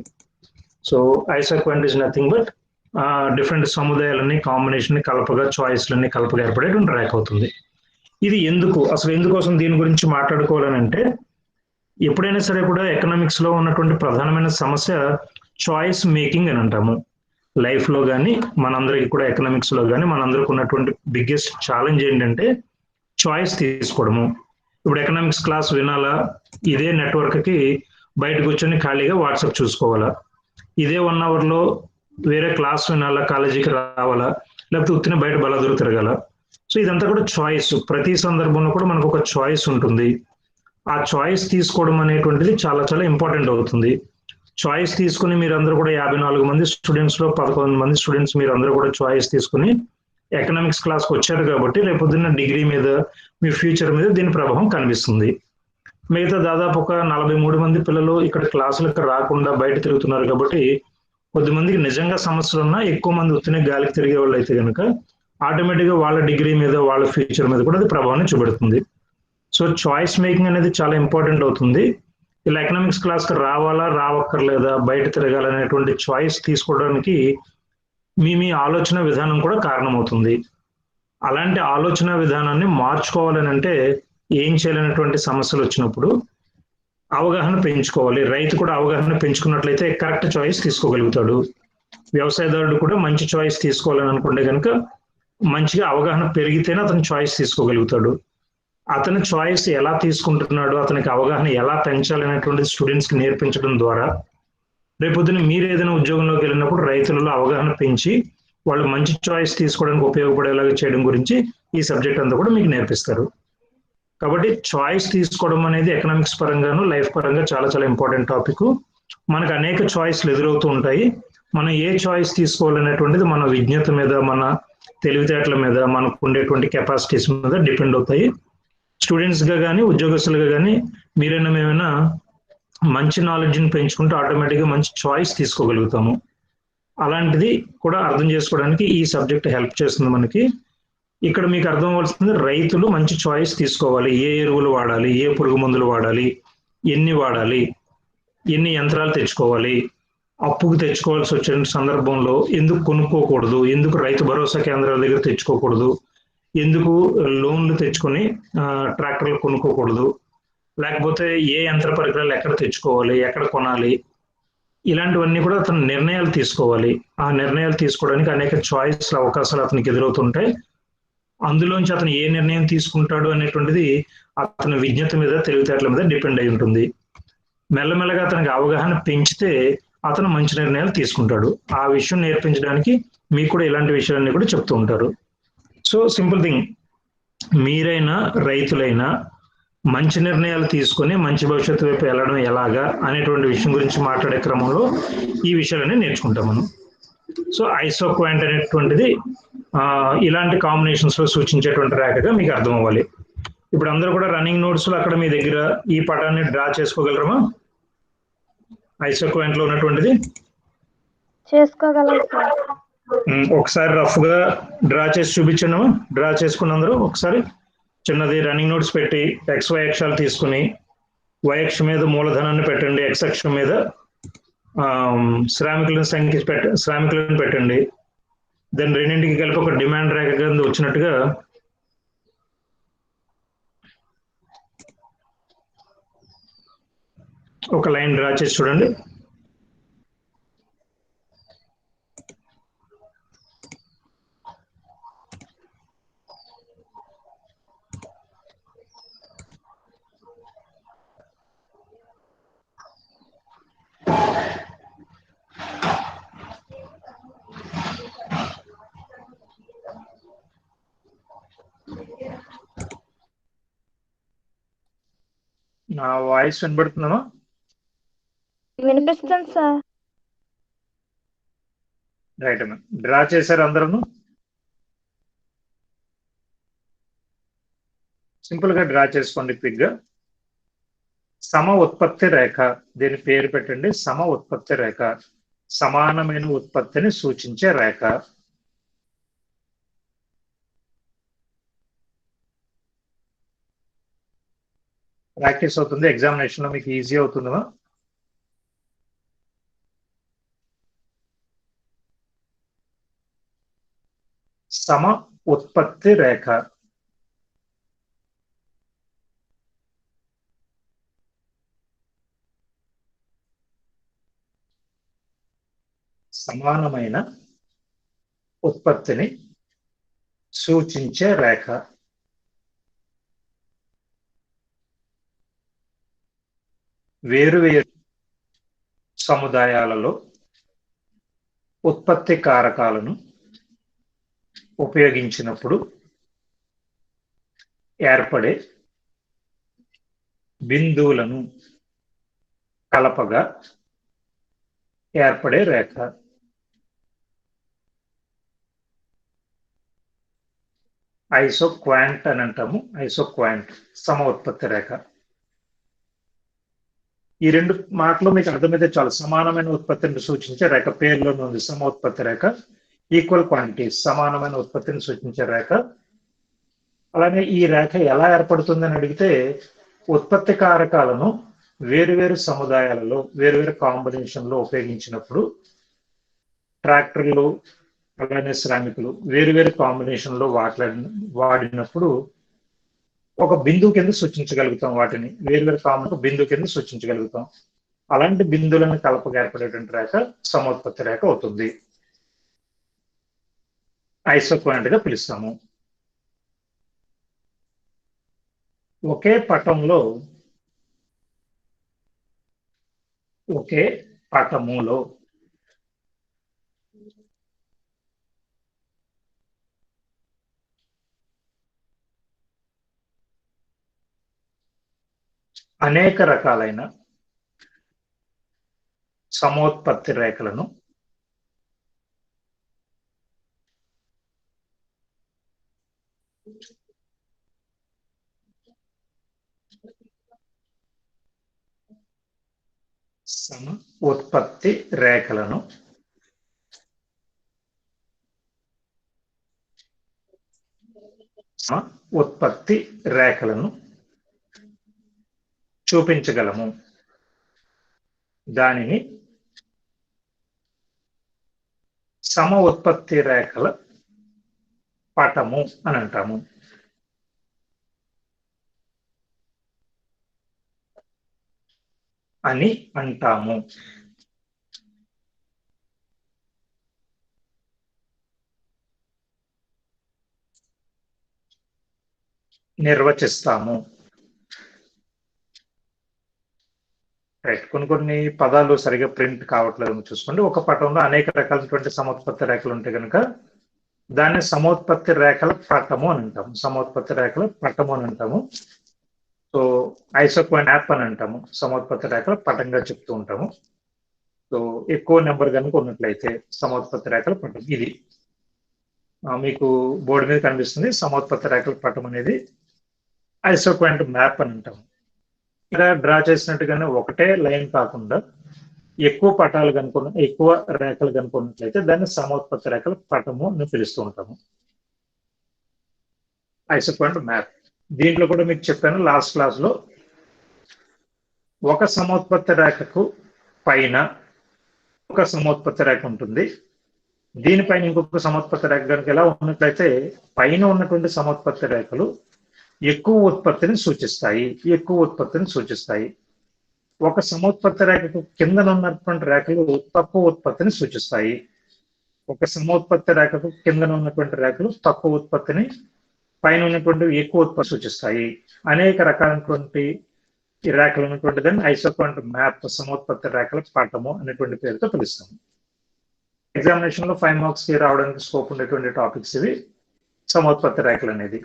So isoquant is nothing but different సముదాయాలన్నీ కాంబినేషన్ కలపగా, చాయిస్లన్నీ కలపగా ఏర్పడేటువంటి రేఖ అవుతుంది. ఇది అసలు ఎందుకోసం దీని గురించి మాట్లాడుకోవాలని అంటే, ఎప్పుడైనా సరే కూడా ఎకనామిక్స్ లో ఉన్నటువంటి ప్రధానమైన సమస్య చాయిస్ మేకింగ్ అని అంటాము. లైఫ్ లో కానీ మనందరికి కూడా ఎకనామిక్స్ లో కానీ మనందరికి ఉన్నటువంటి బిగ్గెస్ట్ ఛాలెంజ్ ఏంటంటే చాయిస్ తీసుకోవడము. ఇప్పుడు ఎకనామిక్స్ క్లాస్ వినాలా, ఇదే నెట్వర్క్ కి బయట కూర్చొని ఖాళీగా వాట్సాప్ చూసుకోవాలా, ఇదే 1 hour లో వేరే క్లాస్ వినాలా, కాలేజీకి రావాలా, లేకపోతే ఉత్తిన బయట బలాదూరు తిరగాల. సో ఇదంతా కూడా చాయిస్. ప్రతి సందర్భంలో కూడా మనకు ఒక చాయిస్ ఉంటుంది. ఆ చాయిస్ తీసుకోవడం అనేటువంటిది చాలా చాలా ఇంపార్టెంట్ అవుతుంది. చాయిస్ తీసుకుని మీరందరూ కూడా 54 మంది స్టూడెంట్స్ లో 11 మంది స్టూడెంట్స్ మీరందరూ కూడా చాయిస్ తీసుకుని ఎకనామిక్స్ క్లాస్కి వచ్చారు కాబట్టి రేపొద్దున్న డిగ్రీ మీద, మీ ఫ్యూచర్ మీద దీని ప్రభావం కనిపిస్తుంది. మిగతా దాదాపు ఒక 43 మంది పిల్లలు ఇక్కడ క్లాసులకు రాకుండా బయట తిరుగుతున్నారు కాబట్టి కొద్దిమందికి నిజంగా సమస్యలు ఉన్నా, ఎక్కువ మంది ఉత్తినే గాలికి తిరిగే వాళ్ళు అయితే కనుక ఆటోమేటిక్గా వాళ్ళ డిగ్రీ మీద, వాళ్ళ ఫ్యూచర్ మీద కూడా అది ప్రభావాన్ని చూపెడుతుంది. సో చాయిస్ మేకింగ్ అనేది చాలా ఇంపార్టెంట్ అవుతుంది. ఇలా ఎకనామిక్స్ క్లాస్కి రావాలా, రావక్కర్లేదా, బయట తిరగాలనేటువంటి చాయిస్ తీసుకోవడానికి మీ ఆలోచన విధానం కూడా కారణమవుతుంది. అలాంటి ఆలోచన విధానాన్ని మార్చుకోవాలని అంటే ఏం చేయాలనేటువంటి సమస్యలు వచ్చినప్పుడు అవగాహన పెంచుకోవాలి. రైతు కూడా అవగాహన పెంచుకున్నట్లయితే కరెక్ట్ చాయిస్ తీసుకోగలుగుతాడు. వ్యవసాయదారుడు కూడా మంచి చాయిస్ తీసుకోవాలని అనుకుంటే కనుక మంచిగా అవగాహన పెరిగితేనే అతను చాయిస్ తీసుకోగలుగుతాడు. అతని చాయిస్ ఎలా తీసుకుంటున్నాడు, అతనికి అవగాహన ఎలా పెంచాలనేటువంటి స్టూడెంట్స్ కి నేర్పించడం ద్వారా రేపొద్దున మీరు ఏదైనా ఉద్యోగంలోకి వెళ్ళినప్పుడు రైతులలో అవగాహన పెంచి వాళ్ళు మంచి చాయిస్ తీసుకోవడానికి ఉపయోగపడేలాగా చేయడం గురించి ఈ సబ్జెక్ట్ అంతా కూడా మీకు నేర్పిస్తారు. కాబట్టి చాయిస్ తీసుకోవడం అనేది ఎకనామిక్స్ పరంగాను, లైఫ్ పరంగా చాలా చాలా ఇంపార్టెంట్ టాపిక్. మనకు అనేక చాయిస్లు ఎదురవుతూ ఉంటాయి. మనం ఏ చాయిస్ తీసుకోవాలనేటువంటిది మన విజ్ఞత మీద, మన తెలివితేటల మీద, మనకు ఉండేటువంటి కెపాసిటీస్ మీద డిపెండ్ అవుతాయి. స్టూడెంట్స్ గా కానీ, ఉద్యోగస్తులుగా కానీ మీరైనా మేమైనా మంచి నాలెడ్జ్ని పెంచుకుంటూ ఆటోమేటిక్గా మంచి చాయిస్ తీసుకోగలుగుతాము. అలాంటిది కూడా అర్థం చేసుకోవడానికి ఈ సబ్జెక్ట్ హెల్ప్ చేస్తుంది మనకి. ఇక్కడ మీకు అర్థం అవ్వాల్సింది, రైతులు మంచి చాయిస్ తీసుకోవాలి. ఏ ఎరువులు వాడాలి, ఏ పురుగు మందులు వాడాలి, ఎన్ని వాడాలి, ఎన్ని యంత్రాలు తెచ్చుకోవాలి, అప్పుకు తెచ్చుకోవాల్సి వచ్చిన సందర్భంలో ఎందుకు కొనుక్కోకూడదు, ఎందుకు రైతు భరోసా కేంద్రాల దగ్గర తెచ్చుకోకూడదు, ఎందుకు లోన్లు తెచ్చుకొని ట్రాక్టర్లు కొనుక్కోకూడదు, లేకపోతే ఏ యంత్ర పరికరాలు ఎక్కడ తెచ్చుకోవాలి, ఎక్కడ కొనాలి, ఇలాంటివన్నీ కూడా అతను నిర్ణయాలు తీసుకోవాలి. ఆ నిర్ణయాలు తీసుకోవడానికి అనేక చాయిస్ అవకాశాలు అతనికి ఎదురవుతుంటాయి. అందులోంచి అతను ఏ నిర్ణయం తీసుకుంటాడు అనేటువంటిది అతని విజ్ఞత మీద, తెలివితేటల మీద డిపెండ్ అయి ఉంటుంది. మెల్లమెల్లగా అతనికి అవగాహన పెంచితే అతను మంచి నిర్ణయాలు తీసుకుంటాడు. ఆ విషయం నేర్పించడానికి మీకు కూడా ఇలాంటి విషయాలన్నీ కూడా చెప్తూ ఉంటారు. సో సింపుల్ థింగ్, మీరైనా రైతులైనా మంచి నిర్ణయాలు తీసుకొని మంచి భవిష్యత్తు వైపు వెళ్ళడం ఎలాగా అనేటువంటి విషయం గురించి మాట్లాడే క్రమంలో ఈ విషయాలన్నీ నేర్చుకుంటాం మనం. సో ఐసోక్వాంట్ అనేటువంటిది ఇలాంటి కాంబినేషన్స్ లో సూచించేటువంటి రేఖగా మీకు అర్థం అవ్వాలి. ఇప్పుడు అందరూ కూడా రన్నింగ్ నోట్స్ లో అక్కడ మీ దగ్గర ఈ పటాన్ని డ్రా చేసుకోగలరమా? ఐసోక్వాంట్ లో ఉన్నటువంటిది చేసుకోగలం సార్. ఒకసారి రఫ్ గా డ్రా చేసి చూపించండి. డ్రా చేసుకున్న అందరూ ఒకసారి చిన్నది రన్నింగ్ నోట్స్ పెట్టి XY అక్షాలు తీసుకుని Y అక్షం మీద మూలధనాన్ని పెట్టండి, X అక్షం మీద శ్రామికులను పెట్టండి. దాని రెండింటికి కలిపి ఒక డిమాండ్ రేఖ కింద వచ్చినట్టుగా ఒక లైన్ డ్రా చేసి చూడండి. నా వాయిస్ వినబడుతుందా? వినిపిస్తుంది సార్. రైట్ అమ్మా, డ్రా చేశారు అందరూ? సింపుల్ గా డ్రా చేసుకోండి క్విక్ గా. సమ ఉత్పత్తి రేఖ, దీని పేరు పెట్టండి సమ ఉత్పత్తి రేఖ. సమానమైన ఉత్పత్తిని సూచించే రేఖ. ప్రాక్టీస్ అవుతుంది, ఎగ్జామినేషన్ లో మీకు ఈజీ అవుతుందా? సమ ఉత్పత్తి రేఖ. సమానమైన ఉత్పత్తిని సూచించే రేఖ. వేరువేరు సముదాయాలలో ఉత్పత్తి కారకాలను ఉపయోగించినప్పుడు ఏర్పడే బిందువులను కలపగా ఏర్పడే రేఖ. ఐసోక్వాంట్ అని అంటాము. ఐసోక్వాంట్ సమ ఉత్పత్తి రేఖ. ఈ రెండు మాటలు మీకు అర్థమైతే చాలు. సమానమైన ఉత్పత్తిని సూచించే రేఖ, పేరులోనే ఉంది సమ ఉత్పత్తి రేఖ. ఈక్వల్ క్వాంటిటీ, సమానమైన ఉత్పత్తిని సూచించే రేఖ. అలానే ఈ రేఖ ఎలా ఏర్పడుతుందని అడిగితే, ఉత్పత్తి కారకాలను వేరువేరు సముదాయాలలో వేరువేరు కాంబినేషన్లో ఉపయోగించినప్పుడు ట్రాక్టర్లు అలానే శ్రామికులు వేరువేరు కాంబినేషన్లో వాడినప్పుడు ఒక బిందువు కింద సూచించగలుగుతాం. వాటిని వేరువేరు కాంబినేషన్ బిందువు కింద సూచించగలుగుతాం. అలాంటి బిందువులను కలపగా ఏర్పడేటువంటి రేఖ సమోత్పత్తి రేఖ అవుతుంది. ఐసోక్వాంట్ గా పిలుస్తాము. ఒకే పటములో అనేక రకాలైన సమోత్పత్తి రేఖలను ఉత్పత్తి రేఖలను చూపించగలము. దానిని సమ ఉత్పత్తి రేఖల పటము అని అంటాము. అని అంటాము. నిర్వచిస్తాము. రైట్. కొన్ని పదాలు సరిగా ప్రింట్ కావట్లేదు చూసుకోండి. ఒక పటంలో అనేక రకాలైనటువంటి సమోత్పత్తి రేఖలు ఉంటే కనుక దాన్ని సమోత్పత్తి రేఖల పటము అని అంటాము. సమోత్పత్తి రేఖల పటము అని అంటాము. సో ఐసోక్లైన్ యాప్ అని అంటాము. సమోత్పత్తి రేఖల పటంగా చెప్తూ ఉంటాము. సో ఎక్కువ నెంబర్ కనుక ఉన్నట్లయితే సమోత్పత్తి రేఖల పటం. ఇది మీకు బోర్డు మీద కనిపిస్తుంది. సమోత్పత్తి రేఖల పటం అనేది ఐసోక్లైన్ మ్యాప్ అని అంటాము. ఇలా డ్రా చేసినట్టుగానే ఒకటే లైన్ కాకుండా ఎక్కువ పటాలు కనుక్కున్న ఎక్కువ రేఖలు కనుక్కున్నట్లయితే దాన్ని సమోత్పత్తి రేఖల పటము అని పిలుస్తూ ఉంటాము. ఐసోక్లైన్ మ్యాప్. దీంట్లో కూడా మీకు చెప్పాను లాస్ట్ క్లాస్ లో, ఒక సమోత్పత్తి రేఖకు పైన ఒక సమోత్పత్తి రేఖ ఉంటుంది. దీనిపైన ఇంకొక సమోత్పత్తి రేఖ కనుక ఎలా ఉన్నట్లయితే పైన ఉన్నటువంటి సమోత్పత్తి రేఖలు ఎక్కువ ఉత్పత్తిని సూచిస్తాయి. ఎక్కువ ఉత్పత్తిని సూచిస్తాయి. ఒక సమోత్పత్తి రేఖకు కింద ఉన్నటువంటి రేఖలు తక్కువ ఉత్పత్తిని సూచిస్తాయి. ఒక సమోత్పత్తి రేఖకు కింద ఉన్నటువంటి రేఖలు తక్కువ ఉత్పత్తిని, పైన ఉన్నటువంటి ఎక్కువ ఉత్పత్తి సూచిస్తాయి. అనేక రకాలైనటువంటి ఈ రేఖలు ఉన్నటువంటి దాన్ని ఐసోక్లైన్ మ్యాప్, సమోత్పత్తి రేఖల పటము అనేటువంటి పేరుతో పిలుస్తాము. ఎగ్జామినేషన్ లో 5 మార్క్స్ కి రావడానికి స్కోప్ ఉండేటువంటి టాపిక్స్ ఇవి. సమోత్పత్తి రేఖలు అనేది.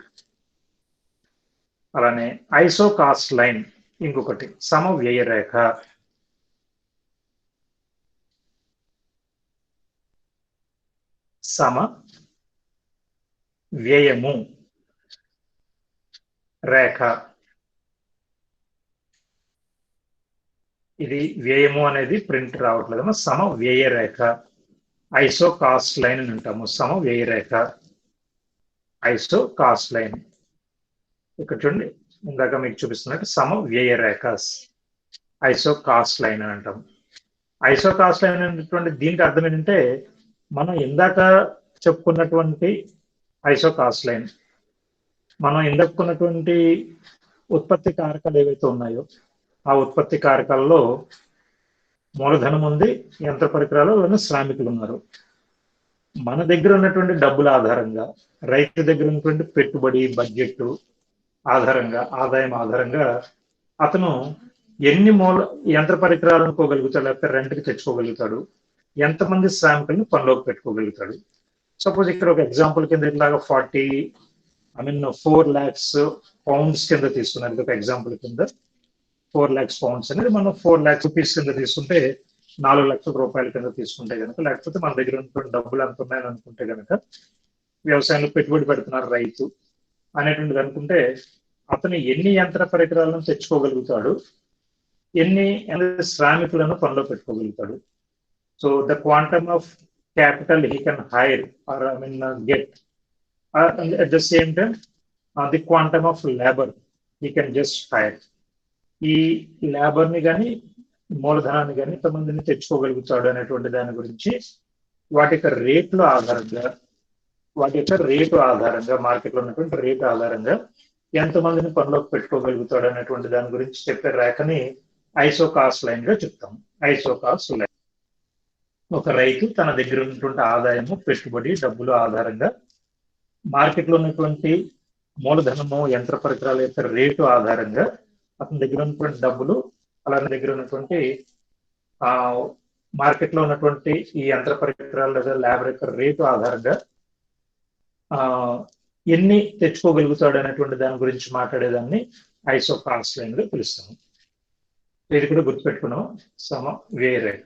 అలానే ఐసోకాస్ట్ లైన్ ఇంకొకటి, సమవ్యయ రేఖ. సమ వ్యయము రేఖ. ఇది వ్యయము అనేది ప్రింట్ రావట్లేదు. సమ వ్యయ రేఖ, ఐసోకాస్ట్ లైన్ అని అంటాము. సమ వ్యయ రేఖ, ఐసోకాస్ట్ లైన్. ఇక్కడ చూడండి, ఇందాక మీకు చూపిస్తున్నట్టు సమ వ్యయ రేఖ, ఐసోకాస్ట్ లైన్ అని అంటాము. ఐసోకాస్ట్ లైన్ అనేటువంటి దీనికి అర్థం ఏంటంటే, మనం ఇందాక చెప్పుకున్నటువంటి ఐసోకాస్ట్ లైన్, మనం ఇందాకున్నటువంటి ఉత్పత్తి కారకాలు ఏవైతే ఉన్నాయో ఆ ఉత్పత్తి కారకాలలో మూలధనం ఉంది, యంత్ర పరికరాలు, శ్రామికులు ఉన్నారు. మన దగ్గర ఉన్నటువంటి డబ్బుల ఆధారంగా, రైతు దగ్గర ఉన్నటువంటి పెట్టుబడి బడ్జెట్ ఆధారంగా, ఆదాయం ఆధారంగా అతను ఎన్ని యంత్ర పరికరాలు అనుకోగలుగుతాడు, లేకపోతే రెంట్కి తెచ్చుకోగలుగుతాడు, ఎంతమంది శ్రామికులను పనిలోకి పెట్టుకోగలుగుతాడు. సపోజ్ ఇక్కడ ఒక ఎగ్జాంపుల్ కింద ఇట్లాగా 4 lakhs పౌండ్స్ కింద తీసుకున్నారు. ఇది ఒక ఎగ్జాంపుల్ కింద 4 lakhs పౌండ్స్ అనేది మనం 4 lakhs రూపీస్ కింద తీసుకుంటే 4 లక్షల రూపాయల కింద తీసుకుంటే కనుక, లేకపోతే మన దగ్గర ఉన్నటువంటి డబ్బులు ఎంత ఉన్నాయని అనుకుంటే కనుక, వ్యవసాయంలో పెట్టుబడి పెడుతున్నారు రైతు అనేటువంటిది అనుకుంటే, అతను ఎన్ని యంత్ర పరికరాలను తెచ్చుకోగలుగుతాడు, ఎన్ని శ్రామికులను పనిలో పెట్టుకోగలుగుతాడు. So the quantum of capital he can hire or get, at the same time the quantum of labor he can just hire. ఈ లేబర్ ని కానీ మూలధనాన్ని కానీ ఎంతమందిని తెచ్చుకోగలుగుతాడు అనేటువంటి దాని గురించి వాటి యొక్క రేట్ల ఆధారంగా మార్కెట్లో ఉన్నటువంటి రేటు ఆధారంగా ఎంతమందిని పనిలోకి పెట్టుకోగలుగుతాడు అనేటువంటి దాని గురించి చెప్పే రేఖని ఐసోకాస్ట్ లైన్ గా చెప్తాం. ఐసోకాస్ట్ లైన్. ఒక రైతు తన దగ్గర ఉన్నటువంటి ఆదాయము, పెట్టుబడి, డబ్బులు ఆధారంగా మార్కెట్లో ఉన్నటువంటి మూలధనము, యంత్ర పరికరాల యొక్క రేటు ఆధారంగా అతని దగ్గర ఉన్నటువంటి డబ్బులు, అలానే దగ్గర ఉన్నటువంటి మార్కెట్లో ఉన్నటువంటి ఈ యంత్ర పరికరాల లేదా లేబర్ యొక్క రేటు ఆధారంగా ఎన్ని తెచ్చుకోగలుగుతాడు అనేటువంటి దాని గురించి మాట్లాడేదాన్ని ఐసోకాస్ట్ లైన్ గా పిలుస్తాము. ఇది కూడా గుర్తుపెట్టుకున్నాం. సమవ్యయ రేఖ.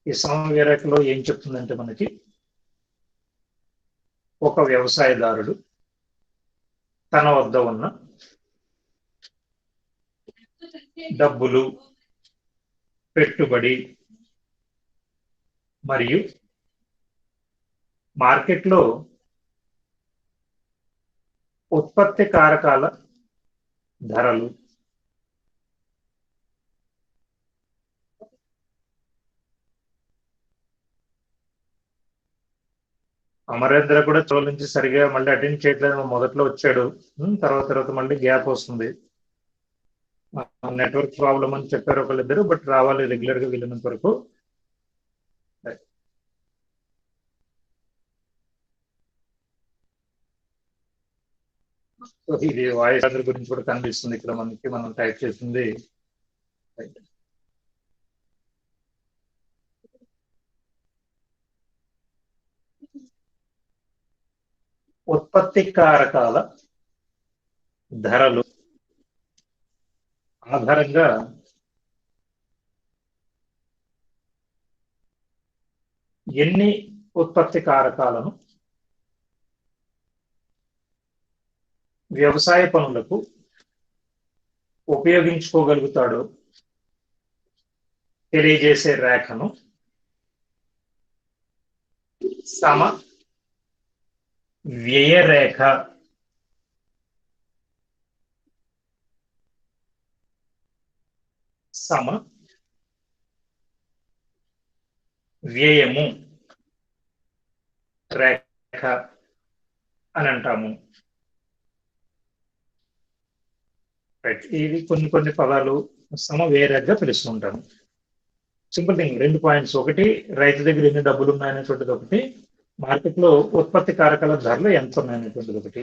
ఈ సమవ్యయ రేఖలో ఏం చెప్తుందంటే, మనకి ఒక వ్యవసాయదారుడు తన వద్ద ఉన్న డబ్బులు, పెట్టుబడి మరియు మార్కెట్లో ఉత్పత్తి కారకాల ధరలు అమరేంద్ర కూడా చోళ నుంచి సరిగా మళ్ళీ అటెండ్ చేయట్లేదు, మొదట్లో వచ్చాడు, తర్వాత తర్వాత మళ్ళీ గ్యాప్ వస్తుంది. నెట్వర్క్ ప్రాబ్లం అని చెప్పారు ఒకళ్ళిద్దరు, బట్ రావాలి రెగ్యులర్ గా వెళ్ళినంత వరకు. సో ఇది వాయిస్ అందరి గురించి కూడా కనిపిస్తుంది ఇక్కడ మనకి, మనం టైప్ చేసింది. ఉత్పత్తి కారకాల ధరలు ఆధారంగా ఎన్ని ఉత్పత్తి కారకాలను వ్యవసాయ పనులకు ఉపయోగించుకోగలుగుతాడో తెలియజేసే రేఖను సమ వ్యయరేఖ సమ వ్యయము రేఖ అని అంటాము. ఇది కొన్ని పదాలు సమవేరేఖగా పిలుస్తుంటాము. Simple thing, 2 points. ఒకటి, రైతు దగ్గర ఎన్ని డబ్బులు ఉన్నాయనేటువంటిది ఒకటి, మార్కెట్ లో ఉత్పత్తి కారకాల ధరలు ఎంత ఉన్నాయనేటువంటిది ఒకటి.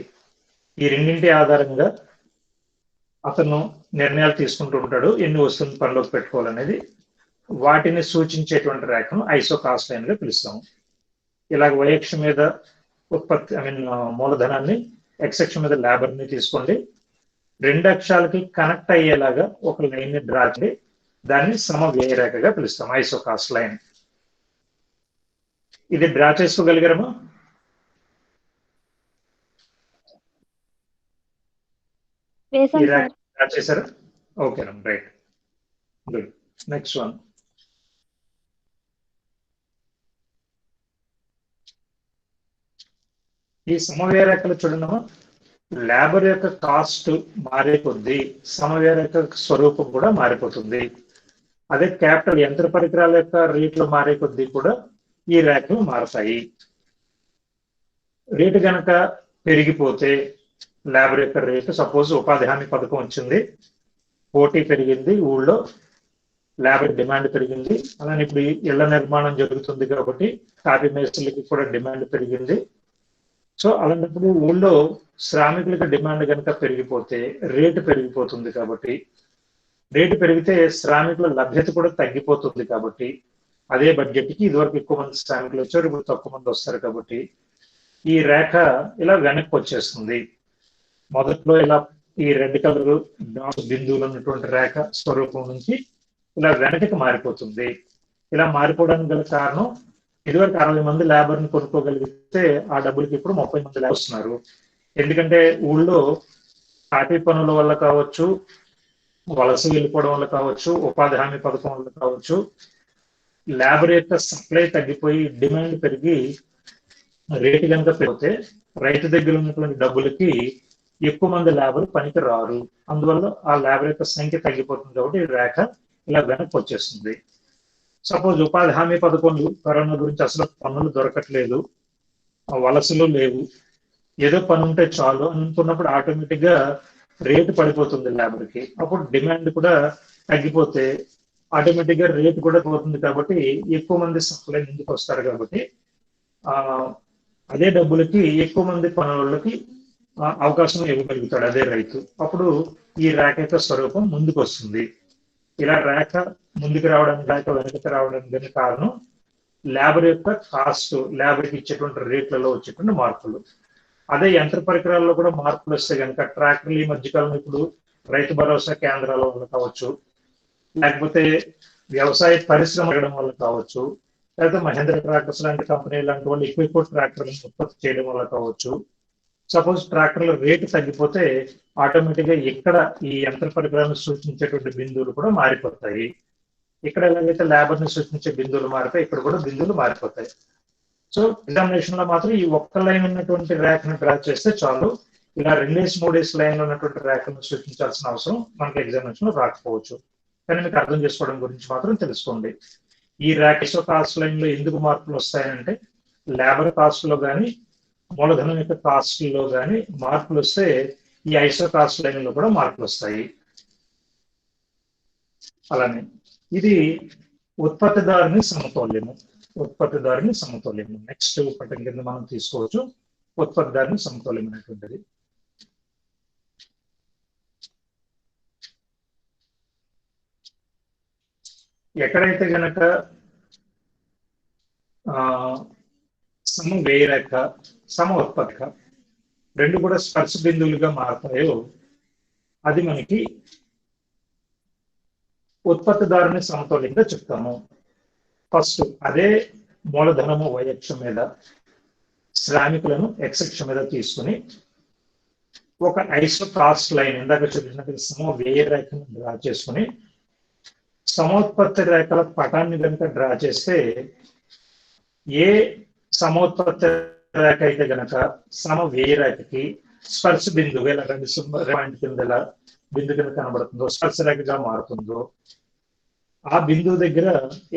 ఈ రెండింటి ఆధారంగా అతను నిర్ణయాలు తీసుకుంటూ ఉంటాడు, ఎన్ని వస్తువులు పనిలోకి పెట్టుకోవాలనేది. వాటిని సూచించేటువంటి రేఖను ఐసో కాస్ట్ లైన్ గా పిలుస్తాము. ఇలాగ వైయక్ష మీద ఉత్పత్తి మూలధనాన్ని, ఎక్స్ మీద లేబర్ ని తీసుకోండి, 2 అక్షాలకి కనెక్ట్ అయ్యేలాగా ఒక లైన్ ని డ్రా చేయండి, దాన్ని సమ వ్యయరేఖగా పిలుస్తాం, ఐసో కాస్ట్ లైన్. ఇది డ్రా చేసుకోగలిగారమా? ఈ రేఖ డ్రా చేశారా? Okay, right, good. Next one. ఈ సమవ్యయరేఖలు చూడమ్మా, లేబర్ యొక్క కాస్ట్ మారే కొద్దీ సమవ్యయరేఖ స్వరూపం కూడా మారిపోతుంది. అదే క్యాపిటల్ యంత్ర పరికరాల యొక్క రేట్లు మారే కొద్దీ కూడా ఈ రేఖలు మారతాయి. రేటు గనక పెరిగిపోతే లేబర్ యొక్క రేటు, సపోజ్ ఉపాధి హామీ పథకం వచ్చింది, పోటీ పెరిగింది, ఊళ్ళో లేబర్ డిమాండ్ పెరిగింది. అలానే ఇప్పుడు ఇళ్ల నిర్మాణం జరుగుతుంది కాబట్టి కాపీ మేస్త్రీలకి కూడా డిమాండ్ పెరిగింది. సో అలాంటప్పుడు ఊళ్ళో శ్రామికులకు డిమాండ్ కనుక పెరిగిపోతే రేటు పెరిగిపోతుంది. కాబట్టి రేటు పెరిగితే శ్రామికుల లభ్యత కూడా తగ్గిపోతుంది. కాబట్టి అదే బడ్జెట్కి ఇదివరకు ఎక్కువ మంది శ్రామికులు వచ్చారు, ఇప్పుడు తక్కువ మంది వస్తారు. కాబట్టి ఈ రేఖ ఇలా వెనక్కి వచ్చేస్తుంది. మొదట్లో ఇలా ఈ రెడ్ కలర్ డాట్ బిందువులు ఉన్నటువంటి రేఖ స్వరూపం నుంచి ఇలా వెనక్కి మారిపోతుంది. ఇలా మారిపోవడానికి గల కారణం, ఇదివరకు 60 మంది లేబర్ని కొనుక్కోగలిగితే ఆ డబ్బులకి ఇప్పుడు 30 మంది లేబర్ వస్తున్నారు. ఎందుకంటే ఊళ్ళో కాపీ పనుల వల్ల కావచ్చు, వలస వెళ్ళిపోవడం వల్ల కావచ్చు, ఉపాధి హామీ పథకం వల్ల కావచ్చు, లేబర్ యొక్క సప్లై తగ్గిపోయి డిమాండ్ పెరిగి రేటు కనుక పెరిగితే రైతు దగ్గర ఉన్నటువంటి డబ్బులకి ఎక్కువ మంది లేబర్ పనికి రారు. అందువల్ల ఆ లేబర్ యొక్క సంఖ్య తగ్గిపోతుంది. కాబట్టి ఈ రేఖ ఇలా వెనక్కి వచ్చేస్తుంది. సపోజ్ ఉపాధి హామీ పథకంలో కరోనా గురించి అసలు పనులు దొరకట్లేదు, వలసలు లేవు, ఏదో పని ఉంటే చాలు అనుకున్నప్పుడు ఆటోమేటిక్ గా రేటు పడిపోతుంది లేబర్కి. అప్పుడు డిమాండ్ కూడా తగ్గిపోతే ఆటోమేటిక్ గా రేటు కూడా పోతుంది. కాబట్టి ఎక్కువ మంది సప్లై ముందుకు వస్తారు. కాబట్టి అదే డబ్బులకి ఎక్కువ మంది పనులకి అవకాశం ఇవ్వగలుగుతాడు అదే రైతు. అప్పుడు ఈ రేఖ యొక్క స్వరూపం ముందుకు వస్తుంది. ఇలా రేఖ ముందుకు రావడానికి, రేఖ వెనక్కి రావడానికి కారణం లేబర్ యొక్క కాస్ట్, లేబర్కి ఇచ్చేటువంటి రేట్లలో వచ్చేటువంటి మార్పులు. అదే యంత్ర పరికరాల్లో కూడా మార్పులు వస్తే కనుక ట్రాక్టర్లు ఈ మధ్యకాలం ఇప్పుడు రైతు భరోసా కేంద్రాల వల్ల కావచ్చు, లేకపోతే వ్యవసాయ పరిశ్రమ పెరగడం వల్ల కావచ్చు, లేకపోతే మహేంద్ర ట్రాక్టర్స్ లాంటి కంపెనీ లాంటి వాళ్ళు ఎక్కువ ట్రాక్టర్లను ఉత్పత్తి చేయడం వల్ల కావచ్చు. సపోజ్ ట్రాక్టర్ల రేటు తగ్గిపోతే ఆటోమేటిక్ గా ఇక్కడ ఈ యంత్ర పరికరాలను సూచించేటువంటి బిందువులు కూడా మారిపోతాయి. ఇక్కడ ఎలాగైతే లేబర్ ని సూచించే బిందువులు మారిపోయి ఇక్కడ కూడా బిందువులు మారిపోతాయి. సో ఎగ్జామినేషన్ లో మాత్రం ఈ ఒక్క లైన్ ఉన్నటువంటి రేఖను డ్రా చేస్తే చాలు. ఇలా 2-3 లైన్ ఉన్నటువంటి రేఖను సూచించాల్సిన అవసరం మనకి ఎగ్జామినేషన్ లో రాకపోవచ్చు. కానీ మీకు అర్థం చేసుకోవడం గురించి మాత్రం తెలుసుకోండి. ఈ రేఖ కాస్ట్ లైన్ లో ఎందుకు మార్పులు వస్తాయంటే లేబర్ కాస్ట్ లో కానీ మూలధనం యొక్క కాస్ట్ లో కానీ మార్పులు వస్తే ఈ ఐసో కాస్ట్ లైన్ లో కూడా మార్పులు వస్తాయి. అలానే ఇది ఉత్పత్తిదారుని సమతౌల్యము. ఉత్పత్తిదారుని సమతౌల్యము నెక్స్ట్ పటం కింద మనం తీసుకోవచ్చు. ఉత్పత్తిదారుని సమతౌల్యం అనేటువంటిది ఎక్కడైతే గనక సమ వ్యయరేఖ సమ ఉత్పత్తిక రెండు కూడా స్పర్శ బిందువులుగా మారుతాయో అది మనకి ఉత్పత్తిదారుని సమతౌల్యంగా చెప్తాము. ఫస్ట్ అదే మూలధనము వైయక్షం మీద శ్రామికులను ఎక్సక్షం మీద తీసుకుని ఒక ఐసో కాస్ట్ లైన్ ఇందాక చూపించినట్టు సమ వ్యయ రేఖను డ్రా చేసుకుని సమోత్పత్తి రేఖల పటాన్ని కనుక డ్రా చేస్తే ఏ సమోత్పత్తి రేఖ అయితే గనక సమ వ్యయ రేఖకి స్పర్శ బిందువు ఇలా పాయింట్ కింద ఇలా బిందు కింద కనబడుతుందో స్పర్శ రేఖగా మారుతుందో ఆ బిందువు దగ్గర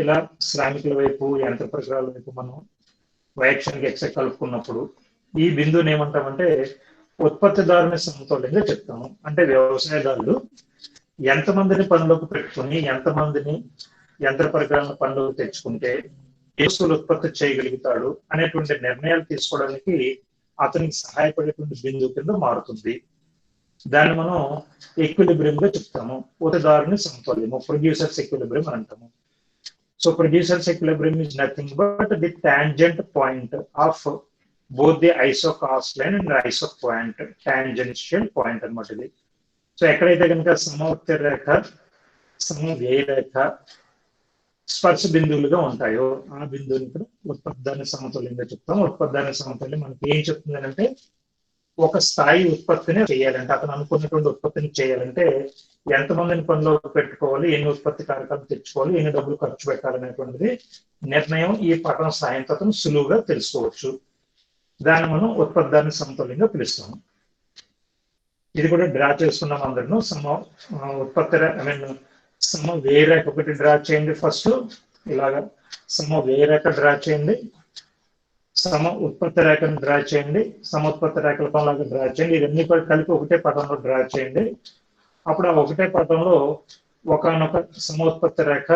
ఇలా శ్రామికుల వైపు యంత్ర పరికరాల వైపు మనం వైక్షానికి ఎక్సెక్ కలుపుకున్నప్పుడు ఈ బిందువుని ఏమంటామంటే ఉత్పత్తిదారుని సమతౌల్యంగా చెప్తాము. అంటే వ్యవసాయదారులు ఎంతమందిని పనిలోకి పెట్టుకుని ఎంతమందిని యంత్ర పరికరాలను పనిలోకి తెచ్చుకుంటే వస్తువులు ఉత్పత్తి చేయగలుగుతాడు అనేటువంటి నిర్ణయాలు తీసుకోవడానికి అతనికి సహాయపడేటువంటి బిందువు కింద మారుతుంది. దాన్ని మనం ఈక్విలిబ్రియం గా చెప్తాము. ఉత్పత్తిదారుని సమతౌల్యము ప్రొడ్యూసర్స్ ఈక్విలిబ్రియం అని అంటాము. So producers equilibrium is nothing but the tangent point of both the iso cost line and iso point tangential point అనమాట ఇది. సో ఎక్కడైతే కనుక సమవర్తి రేఖ సమ వ్యయ రేఖ స్పర్శ బిందువులుగా ఉంటాయో ఆ బిందువుని కూడా ఉత్పత్తిదారుని సమతౌల్యంగా చెప్తాం. ఉత్పత్తిదారుని సమతౌల్యం మనకి ఏం చెప్తుంది అంటే ఒక స్థాయి ఉత్పత్తిని చేయాలంటే అతను అనుకున్నటువంటి ఉత్పత్తిని చేయాలంటే ఎంతమందిని పనిలో పెట్టుకోవాలి, ఎన్ని ఉత్పత్తి కారకాలు తెచ్చుకోవాలి, ఎన్ని డబ్బులు ఖర్చు పెట్టాలనేటువంటిది నిర్ణయం ఈ పఠనం సాయంతో అతను సులువుగా తెలుసుకోవచ్చు. దాన్ని మనం ఉత్పత్తిదారుని సమతౌల్యంగా పిలుస్తాము. ఇది కూడా డ్రా చేసుకున్నాం అందరిను. ఉత్పత్తి సమ వ్యయ రేఖ ఒకటి డ్రా చేయండి. ఫస్ట్ ఇలాగా సమ వ్యయ రేఖ డ్రా చేయండి, సమ ఉత్పత్తి రేఖను డ్రా చేయండి, సమోత్పత్తి రేఖలతో లాగా డ్రా చేయండి. ఇవన్నీ కూడా కలిపి ఒకటే పటంలో డ్రా చేయండి. అప్పుడు ఆ ఒకటే పటంలో ఒకనొక సమోత్పత్తి రేఖ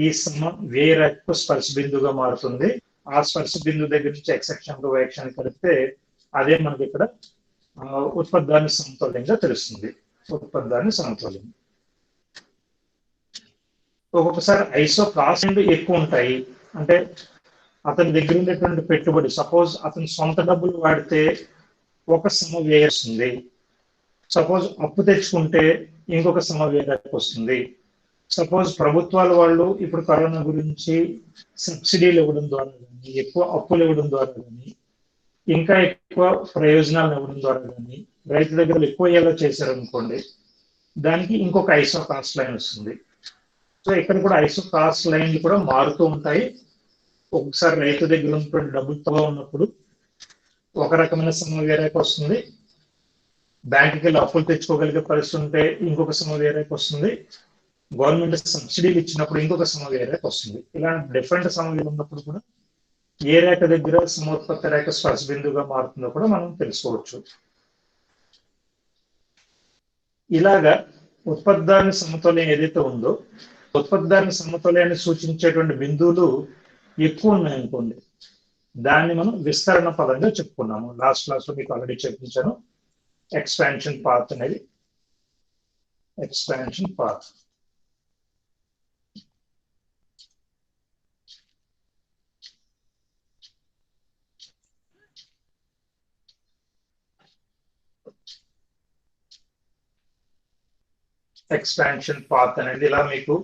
ఈ సమ వ్యయ రేఖకు స్పర్శ బిందువుగా మారుతుంది. ఆ స్పర్శ బిందువు దగ్గర నుంచి ఎక్సెక్షన్ టు వైక్షాన్ని కలిపితే అదే మనకి ఇక్కడ ఉత్పత్తిదారుని సమతౌల్యంగా తెలుస్తుంది. ఉత్పత్తిదారుని సమతౌల్యం ఒక్కొక్కసారి ఐసో కాస్ట్ ఎక్కువ ఉంటాయి. అంటే అతని దగ్గర ఉండేటువంటి పెట్టుబడి సపోజ్ అతని సొంత డబ్బులు వాడితే ఒక సమ వ్యయ వస్తుంది. సపోజ్ అప్పు తెచ్చుకుంటే ఇంకొక సమ వ్యయ వస్తుంది. సపోజ్ ప్రభుత్వాల వాళ్ళు ఇప్పుడు కరోనా గురించి సబ్సిడీలు ఇవ్వడం ద్వారా కానీ ఎక్కువ అప్పులు ఇవ్వడం ద్వారా కానీ ఇంకా ఎక్కువ ప్రయోజనాలను ఇవ్వడం ద్వారా కానీ రైతు దగ్గర ఎక్కువ అయ్యేలా చేశారనుకోండి, దానికి ఇంకొక ఐసో కాస్ట్ లైన్ వస్తుంది. సో ఇక్కడ కూడా ఐసో కాస్ట్ లైన్లు కూడా మారుతూ ఉంటాయి. ఒక్కొక్కసారి రైతు దగ్గర ఉన్నటువంటి డబ్బులతో ఉన్నప్పుడు ఒక రకమైన సమ వ్యయ రేఖ వస్తుంది. బ్యాంకుకి వెళ్ళి అప్పులు తెచ్చుకోగలిగే పరిస్థితి ఉంటే ఇంకొక సమ వ్యయ రేఖ వస్తుంది. గవర్నమెంట్ సబ్సిడీలు ఇచ్చినప్పుడు ఇంకొక సమ వ్యయ రేఖ వస్తుంది. ఇలా డిఫరెంట్ సమ వ్యయాలు ఉన్నప్పుడు కూడా ఏ రేఖ దగ్గర సమోత్పత్తి రేఖ స్పర్శ బిందువుగా మారుతుందో కూడా మనం తెలుసుకోవచ్చు. ఇలాగా ఉత్పత్తిదారుని సమతౌల్యం ఏదైతే ఉందో ఉత్పత్తిదారుని సమతౌల్యాన్ని సూచించేటువంటి బిందువులు ఎక్కువ ఉన్నాయనుకోండి, దాన్ని మనం విస్తరణ పదంగా చెప్పుకున్నాము. లాస్ట్ క్లాస్ లో మీకు ఆల్రెడీ చెప్పించాను. ఎక్స్పాన్షన్ పాత్ అనేది ఎక్స్పాన్షన్ పాత్. ఎక్స్పాన్షన్ పాత్ అనేది ఇలా మీకు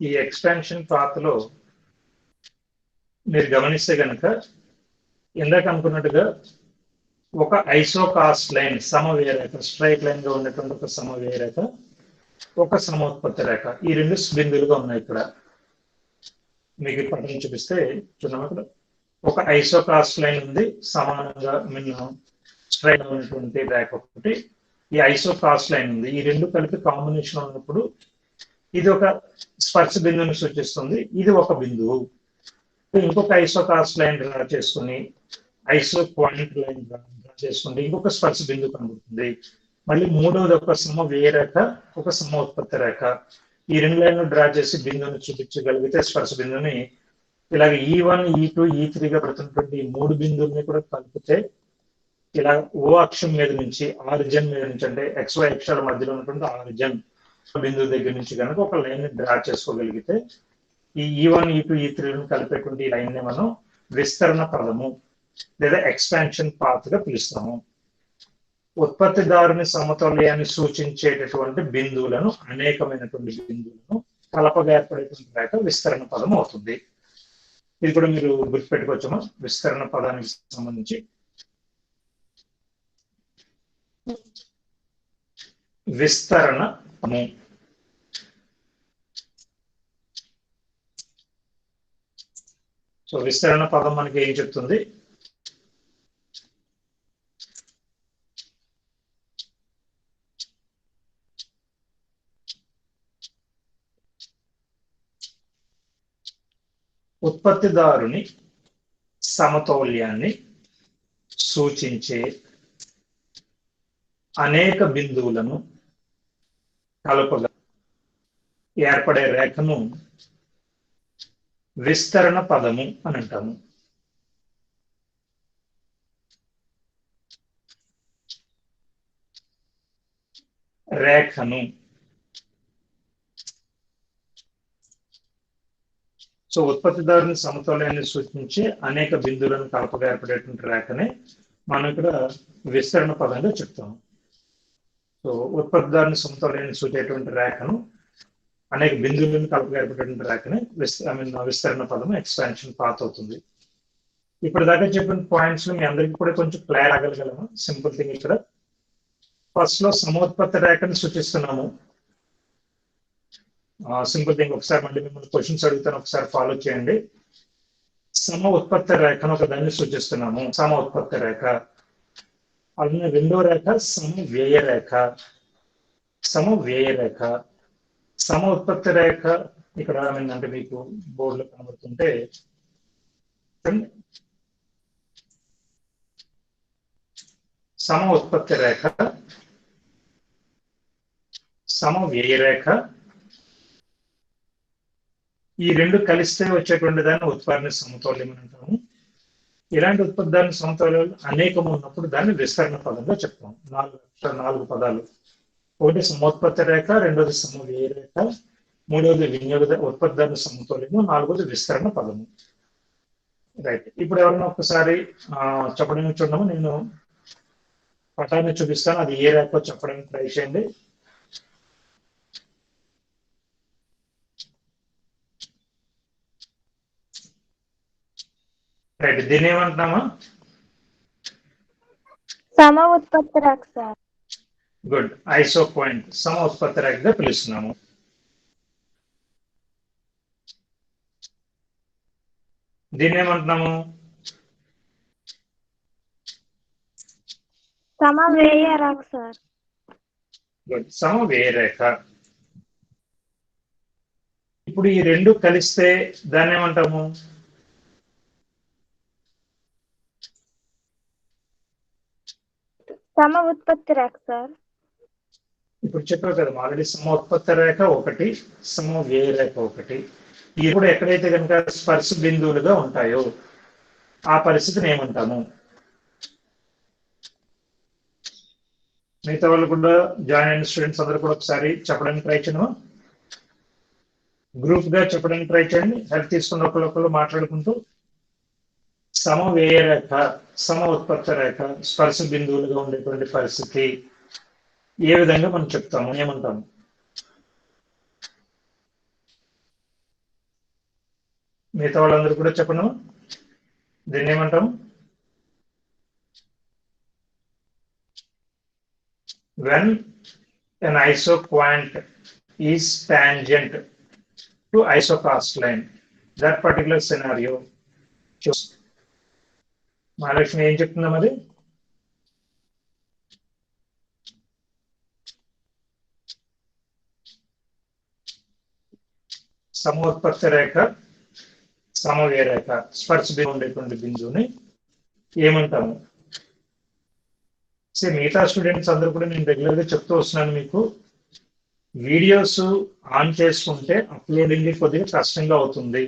ఈ ఎక్స్పాన్షన్ పాత్ లో మీరు గమనిస్తే కనుక ఇందాక అనుకున్నట్టుగా ఒక ఐసోకాస్ట్ లైన్ సమవ్యయరేఖ స్ట్రైట్ లైన్ గా ఉన్నటువంటి ఒక సమవ్యయరేఖ, ఒక సమోత్పత్తి రేఖ, ఈ రెండు బిందువులుగా ఉన్నాయి ఇక్కడ. మీకు పట్టణం చూపిస్తే చూద్దాం. అక్కడ ఒక ఐసోకాస్ట్ లైన్ ఉంది, సమానంగా స్ట్రైట్ ఉన్నటువంటి రేఖ ఒకటి. ఈ ఐసోకాస్ట్ లైన్ ఉంది, ఈ రెండు కలిపి కాంబినేషన్ ఉన్నప్పుడు ఇది ఒక స్పర్శ బిందువుని సూచిస్తుంది, ఇది ఒక బిందువు. ఇంకొక ఐసోకాస్ట్ లైన్ డ్రా చేసుకుని ఐసో పాయింట్ లైన్ డ్రా చేసుకుంటే ఇంకొక స్పర్శ బిందువు కనబడుతుంది. మళ్ళీ మూడవది ఒక సమవ్యయరేఖ, ఒక సమోత్పత్తి రేఖ. ఈ రెండు లైన్లు డ్రా చేసి బిందువుని చూపించగలిగితే స్పర్శ బిందువుని ఇలాగ E1, E2, E3 గా పడుతున్నటువంటి ఈ మూడు బిందువుల్ని కూడా కలిపితే ఇలా ఓ అక్షం మీద నుంచి ఆరిజిన్ మీద నుంచి అంటే XY అక్షాల మధ్యలో ఉన్నటువంటి ఆరిజిన్ బిందువు దగ్గర నుంచి కనుక ఒక లైన్ డ్రా చేసుకోగలిగితే ఈ E1, E2, E3 కలిపేటువంటి ఈ లైన్ ని మనం విస్తరణ పదము లేదా ఎక్స్పాన్షన్ పాత్ గా పిలుస్తాము. ఉత్పత్తిదారుని సమతౌల్యాన్ని సూచించేటటువంటి బిందువులను, అనేకమైనటువంటి బిందువులను కలపగా ఏర్పడేటువంటి రేఖ విస్తరణ పదం అవుతుంది. ఇది కూడా మీరు గుర్తుపెట్టుకోవచ్చమా? విస్తరణ పదానికి సంబంధించి విస్తరణ పదము. సో విస్తరణ పదం మనకి ఏం చెప్తుంది? ఉత్పత్తిదారుని సమతౌల్యాన్ని సూచించే అనేక బిందువులను కలపగా ఏర్పడే రేఖను విస్తరణ పదము అని అంటాము. రేఖను సో ఉత్పత్తిదారుని సమతౌల్యాన్ని సూచించే అనేక బిందువులను కలపగా ఏర్పడేటువంటి రేఖనే మనం ఇక్కడ విస్తరణ పదంగా చెప్తాము. సో ఉత్పత్తిదారుని సమతౌల్యాన్ని సూచేటువంటి రేఖను, అనేక బిందువులను కలపగా ఏర్పడేటువంటి రేఖనే విస్తరణ పదం, ఎక్స్పాన్షన్ పాత్ అవుతుంది. ఇప్పుడు దాకా చెప్పిన పాయింట్స్ మీ అందరికీ కూడా కొంచెం క్లియర్ అవ్వగలగలము. సింపుల్ థింగ్ ఇక్కడ ఫస్ట్ లో సమోత్పత్తి రేఖను సూచిస్తున్నాము. సింపుల్ థింగ్ ఒకసారి మళ్ళీ మిమ్మల్ని క్వశ్చన్స్ అడుగుతాను, ఒకసారి ఫాలో చేయండి. సమ ఉత్పత్తి రేఖను ఒక దాన్ని సూచిస్తున్నాము, సమ ఉత్పత్తి రేఖ. అలానే రెండో రేఖ సమవ్యయ రేఖ. సమవ్యయ రేఖ, సమ ఉత్పత్తి రేఖ ఇక్కడ అంటే మీకు బోర్డులో కనబడుతుంటే సమ ఉత్పత్తి రేఖ, సమవ్యయ రేఖ, ఈ రెండు కలిస్తే వచ్చేటువంటి దాన్ని ఉత్పత్తి సమతౌల్యం అని అంటాము. ఇలాంటి ఉత్పత్తి సమతౌల్యాలు అనేకం ఉన్నప్పుడు దాన్ని విస్తరణ పదంగా చెప్తాం. నాలుగు పదాలు. ఒకటి సమోత్పత్తి రేఖ, రెండోది సమవ్యయ రేఖ, మూడవది వినియోగ ఉత్పత్తి సమతౌల్యము, నాలుగోది విస్తరణ పదము. రైట్. ఇప్పుడు ఎవరైనా ఒకసారి చెప్పడానికి చూడము, నేను పటాన్ని చూపిస్తాను, అది ఏ రేఖో చెప్పడానికి ట్రై చేయండి. రైట్, దీన్ని ఏమంటున్నామా? సమ ఉత్పత్తి రేఖ సార్. గుడ్, ఐసో పాయింట్ సమ ఉత్పత్తి రేఖగా పిలుస్తున్నాము. దీన్ని ఏమంటున్నాము? సమవ్యయ రేఖ సార్. గుడ్, సమవ్యయ రేఖ. ఇప్పుడు ఈ రెండు కలిస్తే దాన్ని ఏమంటాము? సమ ఉత్పత్తి రేఖ సార్. ఇప్పుడు చెప్పావు కదా ఆల్రెడీ, సమ ఉత్పత్తి రేఖ ఒకటి, సమవ్యయ రేఖ ఒకటి. ఈ కూడా ఎక్కడైతే కనుక స్పర్శ బిందువులుగా ఉంటాయో ఆ పరిస్థితిని ఏమంటాము? మిగతా వాళ్ళు కూడా జాయిన్ అయిన స్టూడెంట్స్ అందరూ కూడా ఒకసారి చెప్పడానికి ట్రై చేయను, గ్రూప్ గా చెప్పడానికి ట్రై చేయండి. హెల్ప్ తీసుకున్న ఒకళ్ళు మాట్లాడుకుంటూ సమవ్యయ రేఖ, సమ ఉత్పత్తి రేఖ, స్పర్శ బిందువులుగా ఉండేటువంటి పరిస్థితి ఏ విధంగా మనం చెప్తాము, ఏమంటాము? మిగతా వాళ్ళందరూ కూడా చెప్పను. దీన్ని ఏమంటాం? When an isoquant is tangent to isocast line, that particular scenario shows. Mahalakshmi ఏం చెప్తుందా మరి? సమోత్పత్తి రేఖ, సమవ్య రేఖ, స్పర్శ బిందువు ఉండేటువంటి బిందువుని ఏమంటాము? మిగతా స్టూడెంట్స్ అందరూ కూడా నేను రెగ్యులర్ గా చెప్తూ వస్తున్నాను మీకు, వీడియోస్ ఆన్ చేసుకుంటే అప్లోడింగ్ కొద్దిగా కష్టంగా అవుతుంది.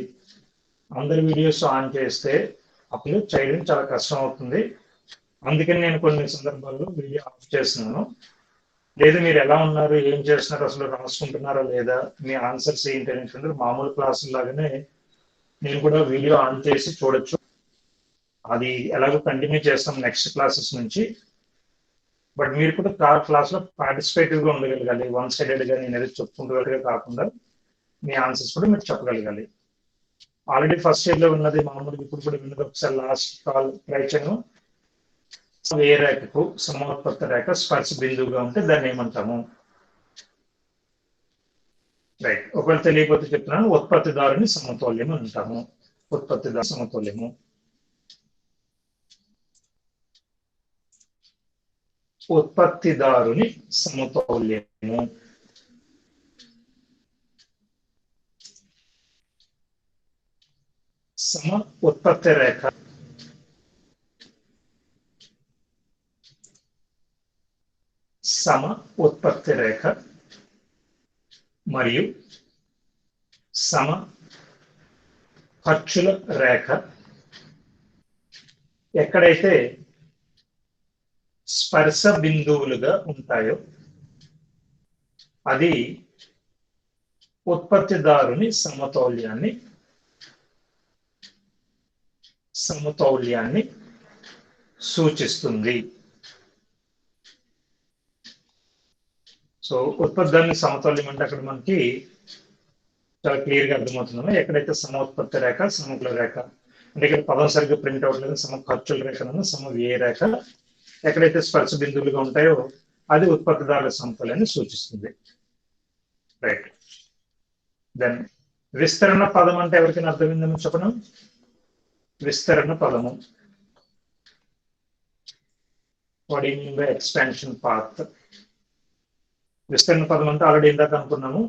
అందరి వీడియోస్ ఆన్ చేస్తే అప్లోడ్ చేయడం చాలా కష్టం అవుతుంది. అందుకని నేను కొన్ని సందర్భాల్లో వీడియో ఆఫ్ చేస్తున్నాను. లేదు మీరు ఎలా ఉన్నారు, ఏం చేస్తున్నారు, అసలు రాసుకుంటున్నారా లేదా, మీ ఆన్సర్స్ ఏంటి అనేటువంటి మామూలు క్లాసుల లాగానే నేను కూడా వీడియో ఆన్ చేసి చూడొచ్చు. అది ఎలాగో కంటిన్యూ చేస్తాం నెక్స్ట్ క్లాసెస్ నుంచి. బట్ మీరు కూడా క్లాస్ లో పార్టిసిపేటివ్ గా ఉండగలగాలి. వన్ సైడెడ్ గా నేను ఏదో చెప్పుకుంటూ కాకుండా మీ ఆన్సర్స్ కూడా మీరు చెప్పగలగాలి. ఆల్రెడీ ఫస్ట్ ఇయర్ లో ఉన్నది మామూలుగా ఇప్పుడు కూడా విన్నది ఒకసారి లాస్ట్ కాల్ ట్రై చేయను. ఏ రేఖకు సమోత్పత్తి రేఖ స్పర్శ బిందువుగా ఉంటే దాన్ని ఏమంటాము? రైట్. ఒకవేళ తెలియకపోతే చెప్తున్నాను, ఉత్పత్తిదారుని సమతౌల్యం అంటాము. ఉత్పత్తిదారు సమతౌల్యము. ఉత్పత్తిదారుని సమతౌల్యము. సమ ఉత్పత్తి రేఖ సమ ఉత్పత్తి రేఖ మరియు సమ ఖర్చుల రేఖ ఎక్కడైతే స్పర్శ బిందువులుగా ఉంటాయో అది ఉత్పత్తిదారుని సమతౌల్యాన్ని సూచిస్తుంది. సో ఉత్పత్తిదారుని సమతౌల్యం అంటే అక్కడ మనకి చాలా క్లియర్ గా అర్థమవుతుందమ్మా. ఎక్కడైతే సమోత్పత్తి రేఖ, సమకుల రేఖ అంటే ఇక్కడ పదం సరిగ్గా ప్రింట్ అవ్వట్లేదు, సమ ఖర్చుల రేఖ, సమ వ్యయ రేఖ ఎక్కడైతే స్పర్శ బిందువులుగా ఉంటాయో అది ఉత్పత్తిదారుల సమతౌల్యాన్ని సూచిస్తుంది. రైట్. దెన్ విస్తరణ పదం అంటే ఎవరికైనా అర్థమైందని చెప్పను. విస్తరణ పదము, what you mean by expansion path. విస్తరణ పదం అంటే ఆల్రెడీ ఇందాక అనుకున్నాము,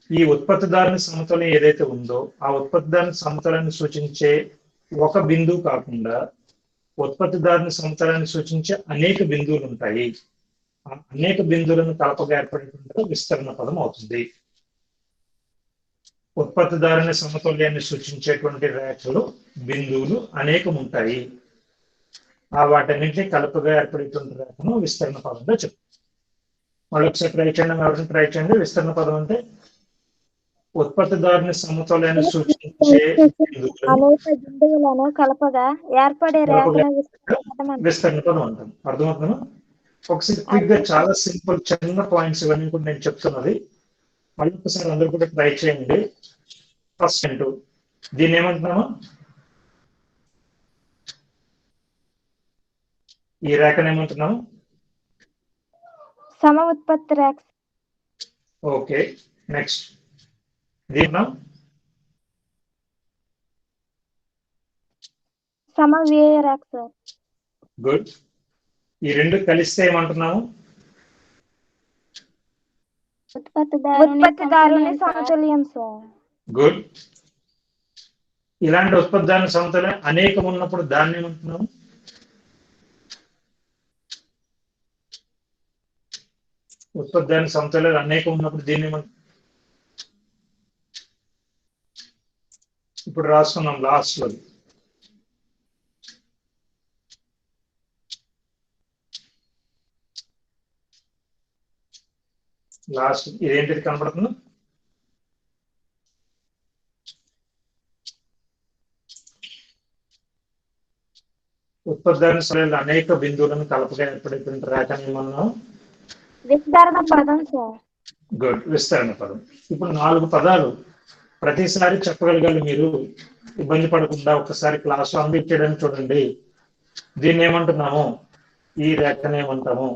ఈ ఉత్పత్తిదారుని సమతౌల్యం ఏదైతే ఉందో ఆ ఉత్పత్తిదారుని సమతౌల్యాన్ని సూచించే ఒక బిందువు కాకుండా ఉత్పత్తిదారుని సమతౌల్యాన్ని సూచించే అనేక బిందువులు ఉంటాయి. ఆ అనేక బిందువులను కలపగా ఏర్పడేటువంటి విస్తరణ పదం అవుతుంది. ఉత్పత్తిదారుని సమతౌల్యాన్ని సూచించేటువంటి రేఖలు, బిందువులు అనేకం ఉంటాయి. ఆ వాటన్నింటినీ కలపగా ఏర్పడేటువంటి రేఖను విస్తరణ పదంగా చెప్తాం. మళ్ళీ ఒకసారి ట్రై చేయండి, ఎవరిని ట్రై చేయండి. విస్తరణ పదం అంటే ఉత్పత్తిదారుని సమతౌల్యాన్ని సూచించే బిందువులను కలపగా ఏర్పడే రేఖను విస్తరణ పదం అంటాం. అర్థమవుతుందా? ఒకసారి క్విక్ గా చాలా సింపుల్ చిన్న పాయింట్స్ ఇవన్నీ కూడా నేను చెప్తున్నది. మళ్ళీ ఒకసారి అందరూ కూడా ట్రై చేయండి. ఫస్ట్ అంటూ దీన్ని ఏమంటున్నాము? ఈ రేఖను ఏమంటున్నాము? సమ ఉత్పత్తి రేఖ. ఓకే, నెక్స్ట్ దీన్ని సమవ్యయ రేఖ సార్. గుడ్. ఈ రెండు కలిస్తే ఏమంటున్నాము? ఉత్పత్తిదారుని సమతుల్యం సార్. గుడ్. ఇలాంటి ఉత్పత్తిదారుని సమతుల్యం అనేకం ఉన్నప్పుడు దాన్ని ఏమంటున్నాము? ఉత్పత్తిదారుని సమతుల్యం అనేకం ఉన్నప్పుడు దీన్ని ఏమంటున్నాం? ఇప్పుడు రాసుకున్నాం లాస్ట్ లో. లాస్ట్ ఇదేంటిది కనపడుతుంది? ఉత్పత్తిదారుని సమతుల్యం అనేక బిందువులను కలపగా ఏర్పడేటువంటి రేఖని ఏమన్నాం? విస్తరణ పదం సార్. గుడ్. విస్తరణ పదం. ఇప్పుడు 4 పదాలు ప్రతిసారి చెప్పగలగాలి మీరు. ఇబ్బంది పడకుండా ఒకసారి క్లాస్ అందించడం చూడండి. దీన్ని ఏమంటున్నాము? ఈ రేఖను ఏమంటాము?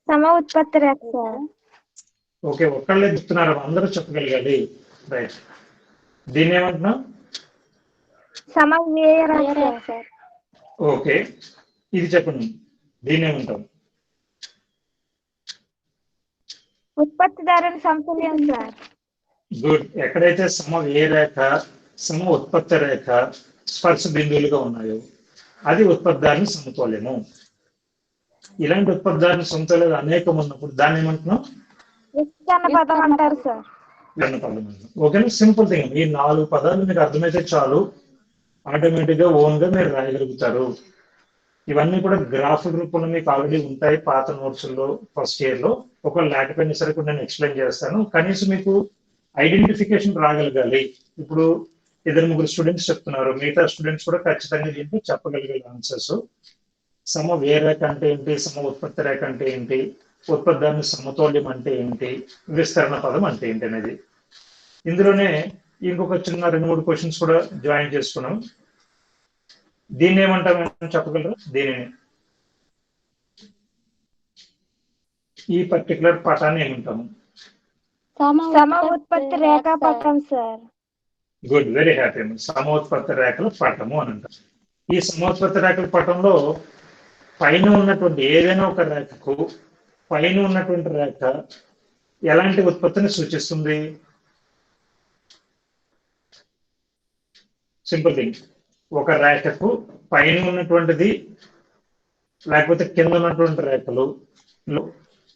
సమ ఉత్పత్తి రేఖ సార్. ఓకే, ఒక్కళ్ళే చెప్తున్నారు, అందరూ చెప్పగలగాలి. రైట్, దీన్ని ఏమంటున్నాం? సమవ్యయ రేఖ సార్. ఓకే, ఇది చెప్పండి, దీన్ని ఏమంటాం? ఉత్పత్తిదారుని సమతుల్యం సార్. గుడ్. ఎక్కడైతే సమ వ్యయ రేఖ, సమ ఉత్పత్తి రేఖ స్పర్శ బిందువులుగా ఉన్నాయో అది ఉత్పత్తిదారుని సమతుల్యము. ఇలాంటి ఉత్పత్తిదారుని సమతుల్యం అనేకం ఉన్నప్పుడు దాన్ని ఏమంటున్నాం? విస్తరణ పదం అంటారు సార్. ఓకేనా? Simple thing. ఈ 4 పదాలు మీకు అర్థమైతే చాలు, ఆటోమేటిక్ గా ఓన్ గా మీరు రాయగలుగుతారు. ఇవన్నీ కూడా గ్రాఫ్ రూపంలో మీకు ఆల్రెడీ ఉంటాయి పాత నోట్స్ లో, ఫస్ట్ ఇయర్ లో. ఒకవేళ లేకపోయినా సరే కూడా నేను ఎక్స్ప్లెయిన్ చేస్తాను. కనీసం మీకు ఐడెంటిఫికేషన్ రాగలగాలి. ఇప్పుడు 2-3 స్టూడెంట్స్ చెప్తున్నారు, మిగతా స్టూడెంట్స్ కూడా ఖచ్చితంగా దీంట్లో చెప్పగలిగే ఆన్సర్స్. సమ వ్యయ రేఖ అంటే ఏంటి, సమ ఉత్పత్తి రేఖ అంటే ఏంటి, ఉత్పత్తిదారుని సమతౌల్యం అంటే ఏంటి, విస్తరణ పదం అంటే ఏంటి అనేది. ఇందులోనే ఇంకొక చిన్న 2-3 క్వశ్చన్స్ కూడా జాయిన్ చేసుకున్నాం. దీన్ని ఏమంటామని చెప్పగలరా? దీనిని, ఈ పర్టికులర్ పటాన్ని ఏమంటాము? సమ ఉత్పత్తి రేఖ పటం సార్. Good, very happy. సమోత్పత్తి రేఖల పటము అని అంటారు. ఈ సమోత్పత్తి రేఖల పటంలో పైన ఉన్నటువంటి ఏదైనా ఒక రేఖకు పైన ఉన్నటువంటి రేఖ ఎలాంటి ఉత్పత్తిని సూచిస్తుంది? Simple thing. ఒక రేఖకు పైన ఉన్నటువంటిది లేకపోతే కింద ఉన్నటువంటి రేఖలు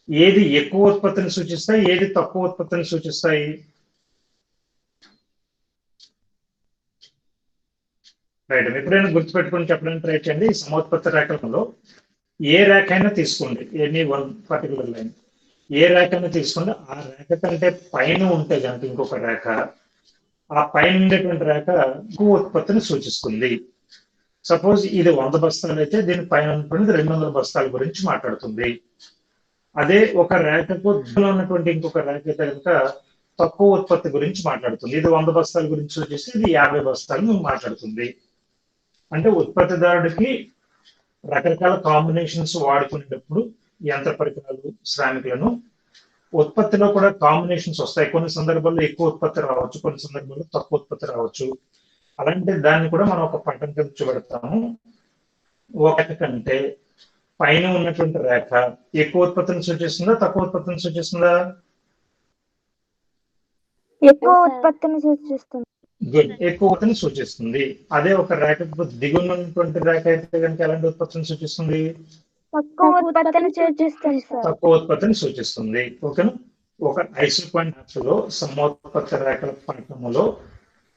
ఏది ఎక్కువ ఉత్పత్తిని సూచిస్తాయి, ఏది తక్కువ ఉత్పత్తిని సూచిస్తాయి? రైట్, ఎప్పుడైనా గుర్తుపెట్టుకుని చెప్పడానికి ట్రై చేయండి. ఈ సమోత్పత్తి రేఖలలో ఏ రేఖ అయినా తీసుకోండి, ఎనీ వన్ పర్టికులర్ లైన్, ఏ రేఖ అయినా తీసుకోండి, ఆ రేఖ కంటే పైన ఉంటే కనుక ఇంకొక రేఖ, ఆ పైన ఉండేటువంటి రేఖ ఎక్కువ ఉత్పత్తిని సూచిస్తుంది. సపోజ్ ఇది 100 బస్తాలు అయితే దీని పైన ఉన్నటువంటి 200 బస్తాల గురించి మాట్లాడుతుంది. అదే ఒక రేఖకు ఉన్నటువంటి ఇంకొక రేఖ అయితే కనుక తక్కువ ఉత్పత్తి గురించి మాట్లాడుతుంది. ఇది 100 బస్తాల గురించి సూచిస్తే ఇది 50 బస్తాలు మాట్లాడుతుంది. అంటే ఉత్పత్తిదారుడికి రకరకాల కాంబినేషన్స్ వాడుకునేటప్పుడు యంత్ర పరికరాలు, శ్రామికులను, ఉత్పత్తిలో కూడా కాంబినేషన్స్ వస్తాయి. కొన్ని సందర్భాల్లో ఎక్కువ ఉత్పత్తి రావచ్చు, కొన్ని సందర్భాల్లో తక్కువ ఉత్పత్తి రావచ్చు. అలాంటి దాన్ని కూడా మనం ఒక పటం కింద చూపెడతాము. ఒక కంటే పైన ఉన్నటువంటి రేఖ ఎక్కువ ఉత్పత్తిని సూచిస్తుందా, తక్కువ ఉత్పత్తిని సూచిస్తుందా? ఎక్కువ ఉత్పత్తిని సూచిస్తుంది. గుడ్, ఎక్కువ ఉత్పత్తిని సూచిస్తుంది. అదే ఒక రేఖకు దిగున్న ఉన్నటువంటి రేఖ అయితే కనుక ఎలాంటి ఉత్పత్తిని సూచిస్తుంది? తక్కువ ఉత్పత్తిని సూచిస్తుంది సార్. తక్కువ ఉత్పత్తిని సూచిస్తుంది. ఓకేనా? ఒక ఐసోపాయింట్ లో సమోత్పత్తి రేఖల పటములో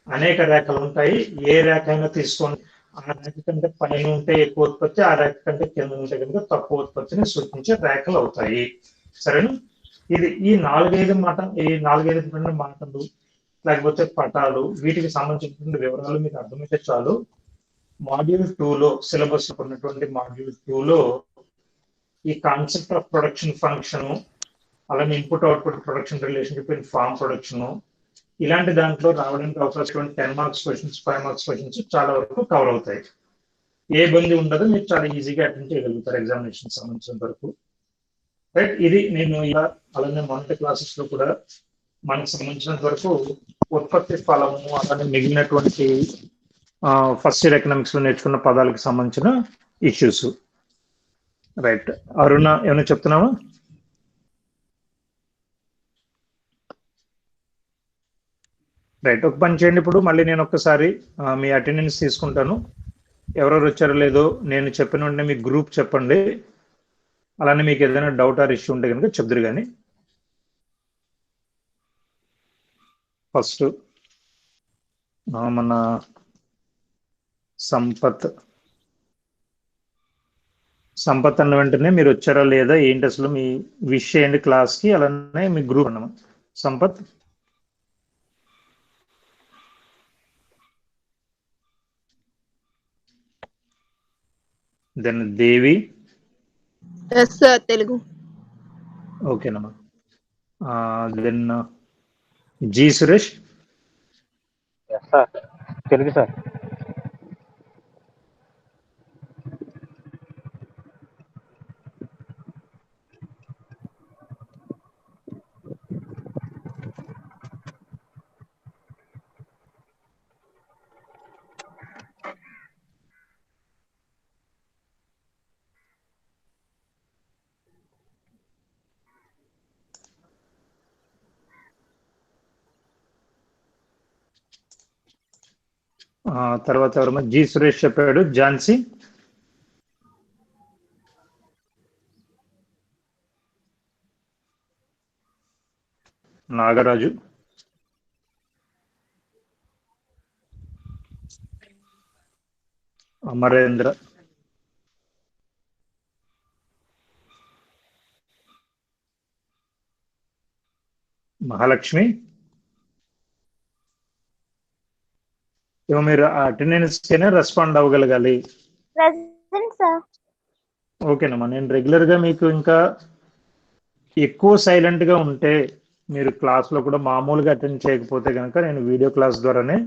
అనేక రేఖలు ఉంటాయి. ఏ రేఖ అయినా తీసుకోండి, ఆ రేఖ కంటే పైన ఉంటే ఎక్కువ ఉత్పత్తి, ఆ రేఖ కంటే కింద ఉంటే కనుక తక్కువ ఉత్పత్తిని సూచించే రేఖలు అవుతాయి. సరేనా? ఇది ఈ 4-5 మాటలు లేకపోతే పటాలు, వీటికి సంబంధించినటువంటి వివరాలు మీకు అర్థమైతే చాలు. మాడ్యూల్ 2 లో సిలబస్ ఉన్నటువంటి మాడ్యూల్ 2 లో ఈ కాన్సెప్ట్ ఆఫ్ ప్రొడక్షన్ ఫంక్షన్, అలానే input output production relationship in form production, ఇలాంటి దాంట్లో రావడానికి అవకాశం 10 మార్క్స్ క్వశ్చన్స్, 5 మార్క్స్ క్వశ్చన్స్ చాలా వరకు కవర్ అవుతాయి. ఏ ఇబ్బంది ఉండదు, మీరు చాలా ఈజీగా అటెండ్ చేయగలుగుతారు ఎగ్జామినేషన్ సంబంధించిన వరకు. రైట్, ఇది నేను ఇలా అలానే మొదటి క్లాసెస్ లో కూడా మనకు సంబంధించినంత వరకు ఉత్పత్తి ఫలము, అలానే మిగిలినటువంటి ఫస్ట్ ఇయర్ ఎకనామిక్స్ లో నేర్చుకున్న పదాలకు సంబంధించిన ఇష్యూస్. రైట్, అరుణ ఏమైనా చెప్తున్నావా? రైట్, ఒక పని చేయండి. ఇప్పుడు మళ్ళీ నేను ఒక్కసారి మీ అటెండెన్స్ తీసుకుంటాను. ఎవరెవరు వచ్చారో లేదో నేను చెప్పిన వెంటనే మీ గ్రూప్ చెప్పండి. అలానే మీకు ఏదైనా డౌట్ ఆర్ ఇష్యూ ఉంటే కనుక చెప్దురు. కానీ ఫస్ట్ మన సంపత్ అన్న వెంటనే మీరు వచ్చారా లేదా ఏంటి అసలు మీ విష్ చేయండి క్లాస్కి, అలానే మీ గ్రూప్ అన్నమా. సంపత్, దెన్ దేవి. తెలుగు. ఓకేనమ్మా. Then G Suresh. Sir Telugu sir. తర్వాత ఎవరమ్మా? జి సురేష్ చెప్పాడు. ఝాన్సీ, నాగరాజు, అమరేంద్ర, మహాలక్ష్మి. మీరు అటెండెన్స్ కైనా రెస్పాండ్ అవ్వగలగాలి. ఓకేనమ్మా. నేను రెగ్యులర్ గా మీకు ఇంకా ఎక్కువ సైలెంట్ గా ఉంటే మీరు క్లాస్ లో కూడా మామూలుగా అటెండ్ చేయకపోతే కనుక నేను వీడియో క్లాస్ ద్వారానే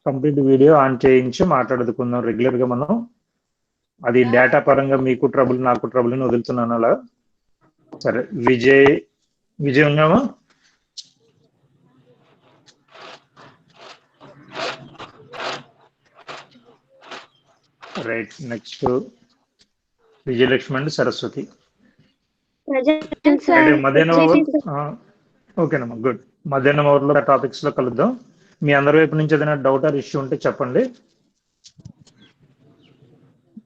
కంప్లీట్ వీడియో ఆన్ చేయించి మాట్లాడుకుందాం రెగ్యులర్ గా మనం. అది డేటా పరంగా మీకు ట్రబుల్ నాకు ట్రబుల్ అని వదులుతున్నాను అలా. సరే, విజయ్ ఉన్నామా? Right. Next Vijayalakshmi and Saraswati. మధ్యాహ్నం అవర్. ఓకేనమ్మా, గుడ్. మధ్యాహ్నం అవర్ లో టాపిక్స్ లో కలుద్దాం. మీ అందరి వైపు నుంచి ఏదైనా డౌట్ ఆర్ ఇష్యూ ఉంటే చెప్పండి,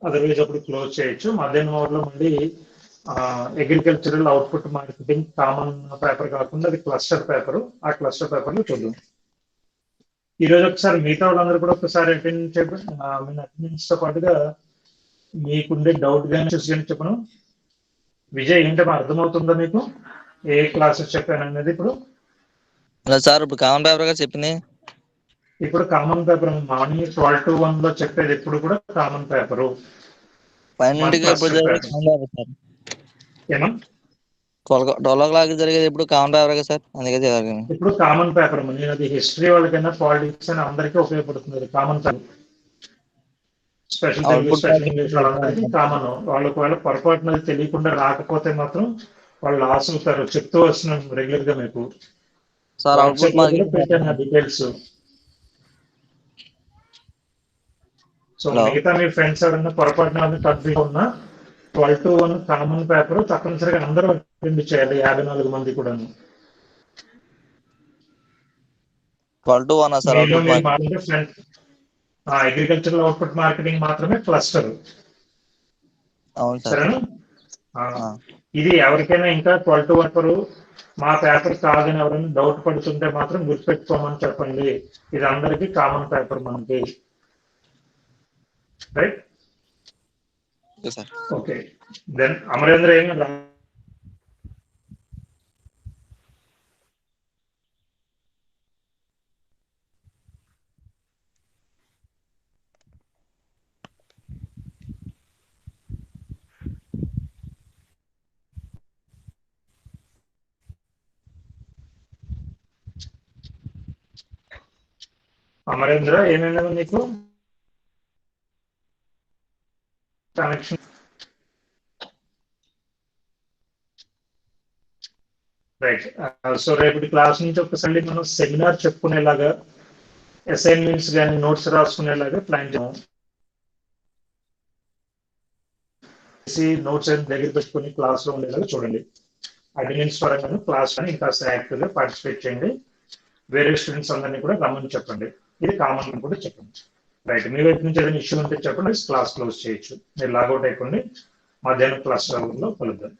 అదర్వైజ్ అప్పుడు క్లోజ్ చేయొచ్చు. మధ్యాహ్నం అవర్ లో మళ్ళీ agricultural output marketing common paper కాకుండా అది క్లస్టర్ పేపర్. ఆ క్లస్టర్ పేపర్ లో చూద్దాం. ఈ రోజు ఒకసారి మిగతా వాళ్ళందరూ కూడా ఒకసారి అటెండెన్స్ తో పాటుగా మీకుండే డౌట్ కానీ చూసి కానీ చెప్పను. విజయ్, ఏంటమ్మా అర్థమవుతుందా మీకు ఏ క్లాసెస్ చెప్పాను అనేది? ఇప్పుడు సార్ ఇప్పుడు కామన్ పేపర్ గా చెప్పింది. ఇప్పుడు కామన్ పేపర్ మార్నింగ్ 12 to 1 లో చెప్పేది ఎప్పుడు కూడా కామన్ పేపరు. 12 o'clock జరిగేది ఇప్పుడు కామన్ పేపర్ సార్, అందుకే ఇప్పుడు కామన్ పేపర్. నేను అది హిస్టరీ వాళ్ళకైనా పాలిటిక్స్ అని అందరికీ ఉపయోగపడుతుంది. కామన్ పేపర్ స్పెషల్ ఇంగ్లీష్ వాళ్ళందరికీ కామన్. వాళ్ళు ఒకవేళ పొరపాటున తెలియకుండా రాకపోతే మాత్రం వాళ్ళు లాస్ అవుతారు. చెప్తూ వస్తున్నాం రెగ్యులర్ గా మీకు. పెట్టాను డీటెయిల్స్. సో మిగతా మీ ఫ్రెండ్స్ ఎవరైనా పొరపాటున కన్ఫ్యూజ్ ఉన్నా 12 to 1 కామన్ పేపర్ తప్పనిసరిగా అందరూ అటెండ్ చేయాలి, 54 మంది కూడా. అగ్రికల్చరల్ అవుట్పుట్ మార్కెటింగ్ మాత్రమే క్లస్టర్. సరేనా? ఇది ఎవరికైనా ఇంకా 12 to 1 మా పేపర్ కాదని ఎవరైనా డౌట్ పడుతుంటే మాత్రం గుర్తుపెట్టుకోమని చెప్పండి. ఇది అందరికీ కామన్ పేపర్ మనకి. రైట్? ఓకే. దెన్ అమరేంద్ర ఏమైనా అమరేంద్ర ఏమైనా నీకు కనెక్షన్? రైట్. సో రేపటి క్లాస్ నుంచి ఒకసారి మనం సెమినార్ చెప్పుకునేలాగా, అసైన్మెంట్స్ కానీ నోట్స్ రాసుకునేలాగా ప్లాన్ చేద్దాం. నోట్స్ అయితే దగ్గర పెట్టుకుని క్లాస్ లో ఉండేలాగా చూడండి. అటెండెన్స్ పరంగా క్లాస్ అని ఇంకా యాక్టివ్ గా పార్టిసిపేట్ చేయండి. వేరే స్టూడెంట్స్ అందరినీ కూడా రమ్మని చెప్పండి. ఇది కామన్ కూడా చెప్పండి. రైట్. మీ వైపు నుంచి ఏదైనా ఇష్యూ ఉంటే చెప్పండి, క్లాస్ క్లోజ్ చేయొచ్చు. మీరు లాగౌట్ అయిపోండి. మధ్యాహ్నం క్లాస్ లో కలుద్దాం.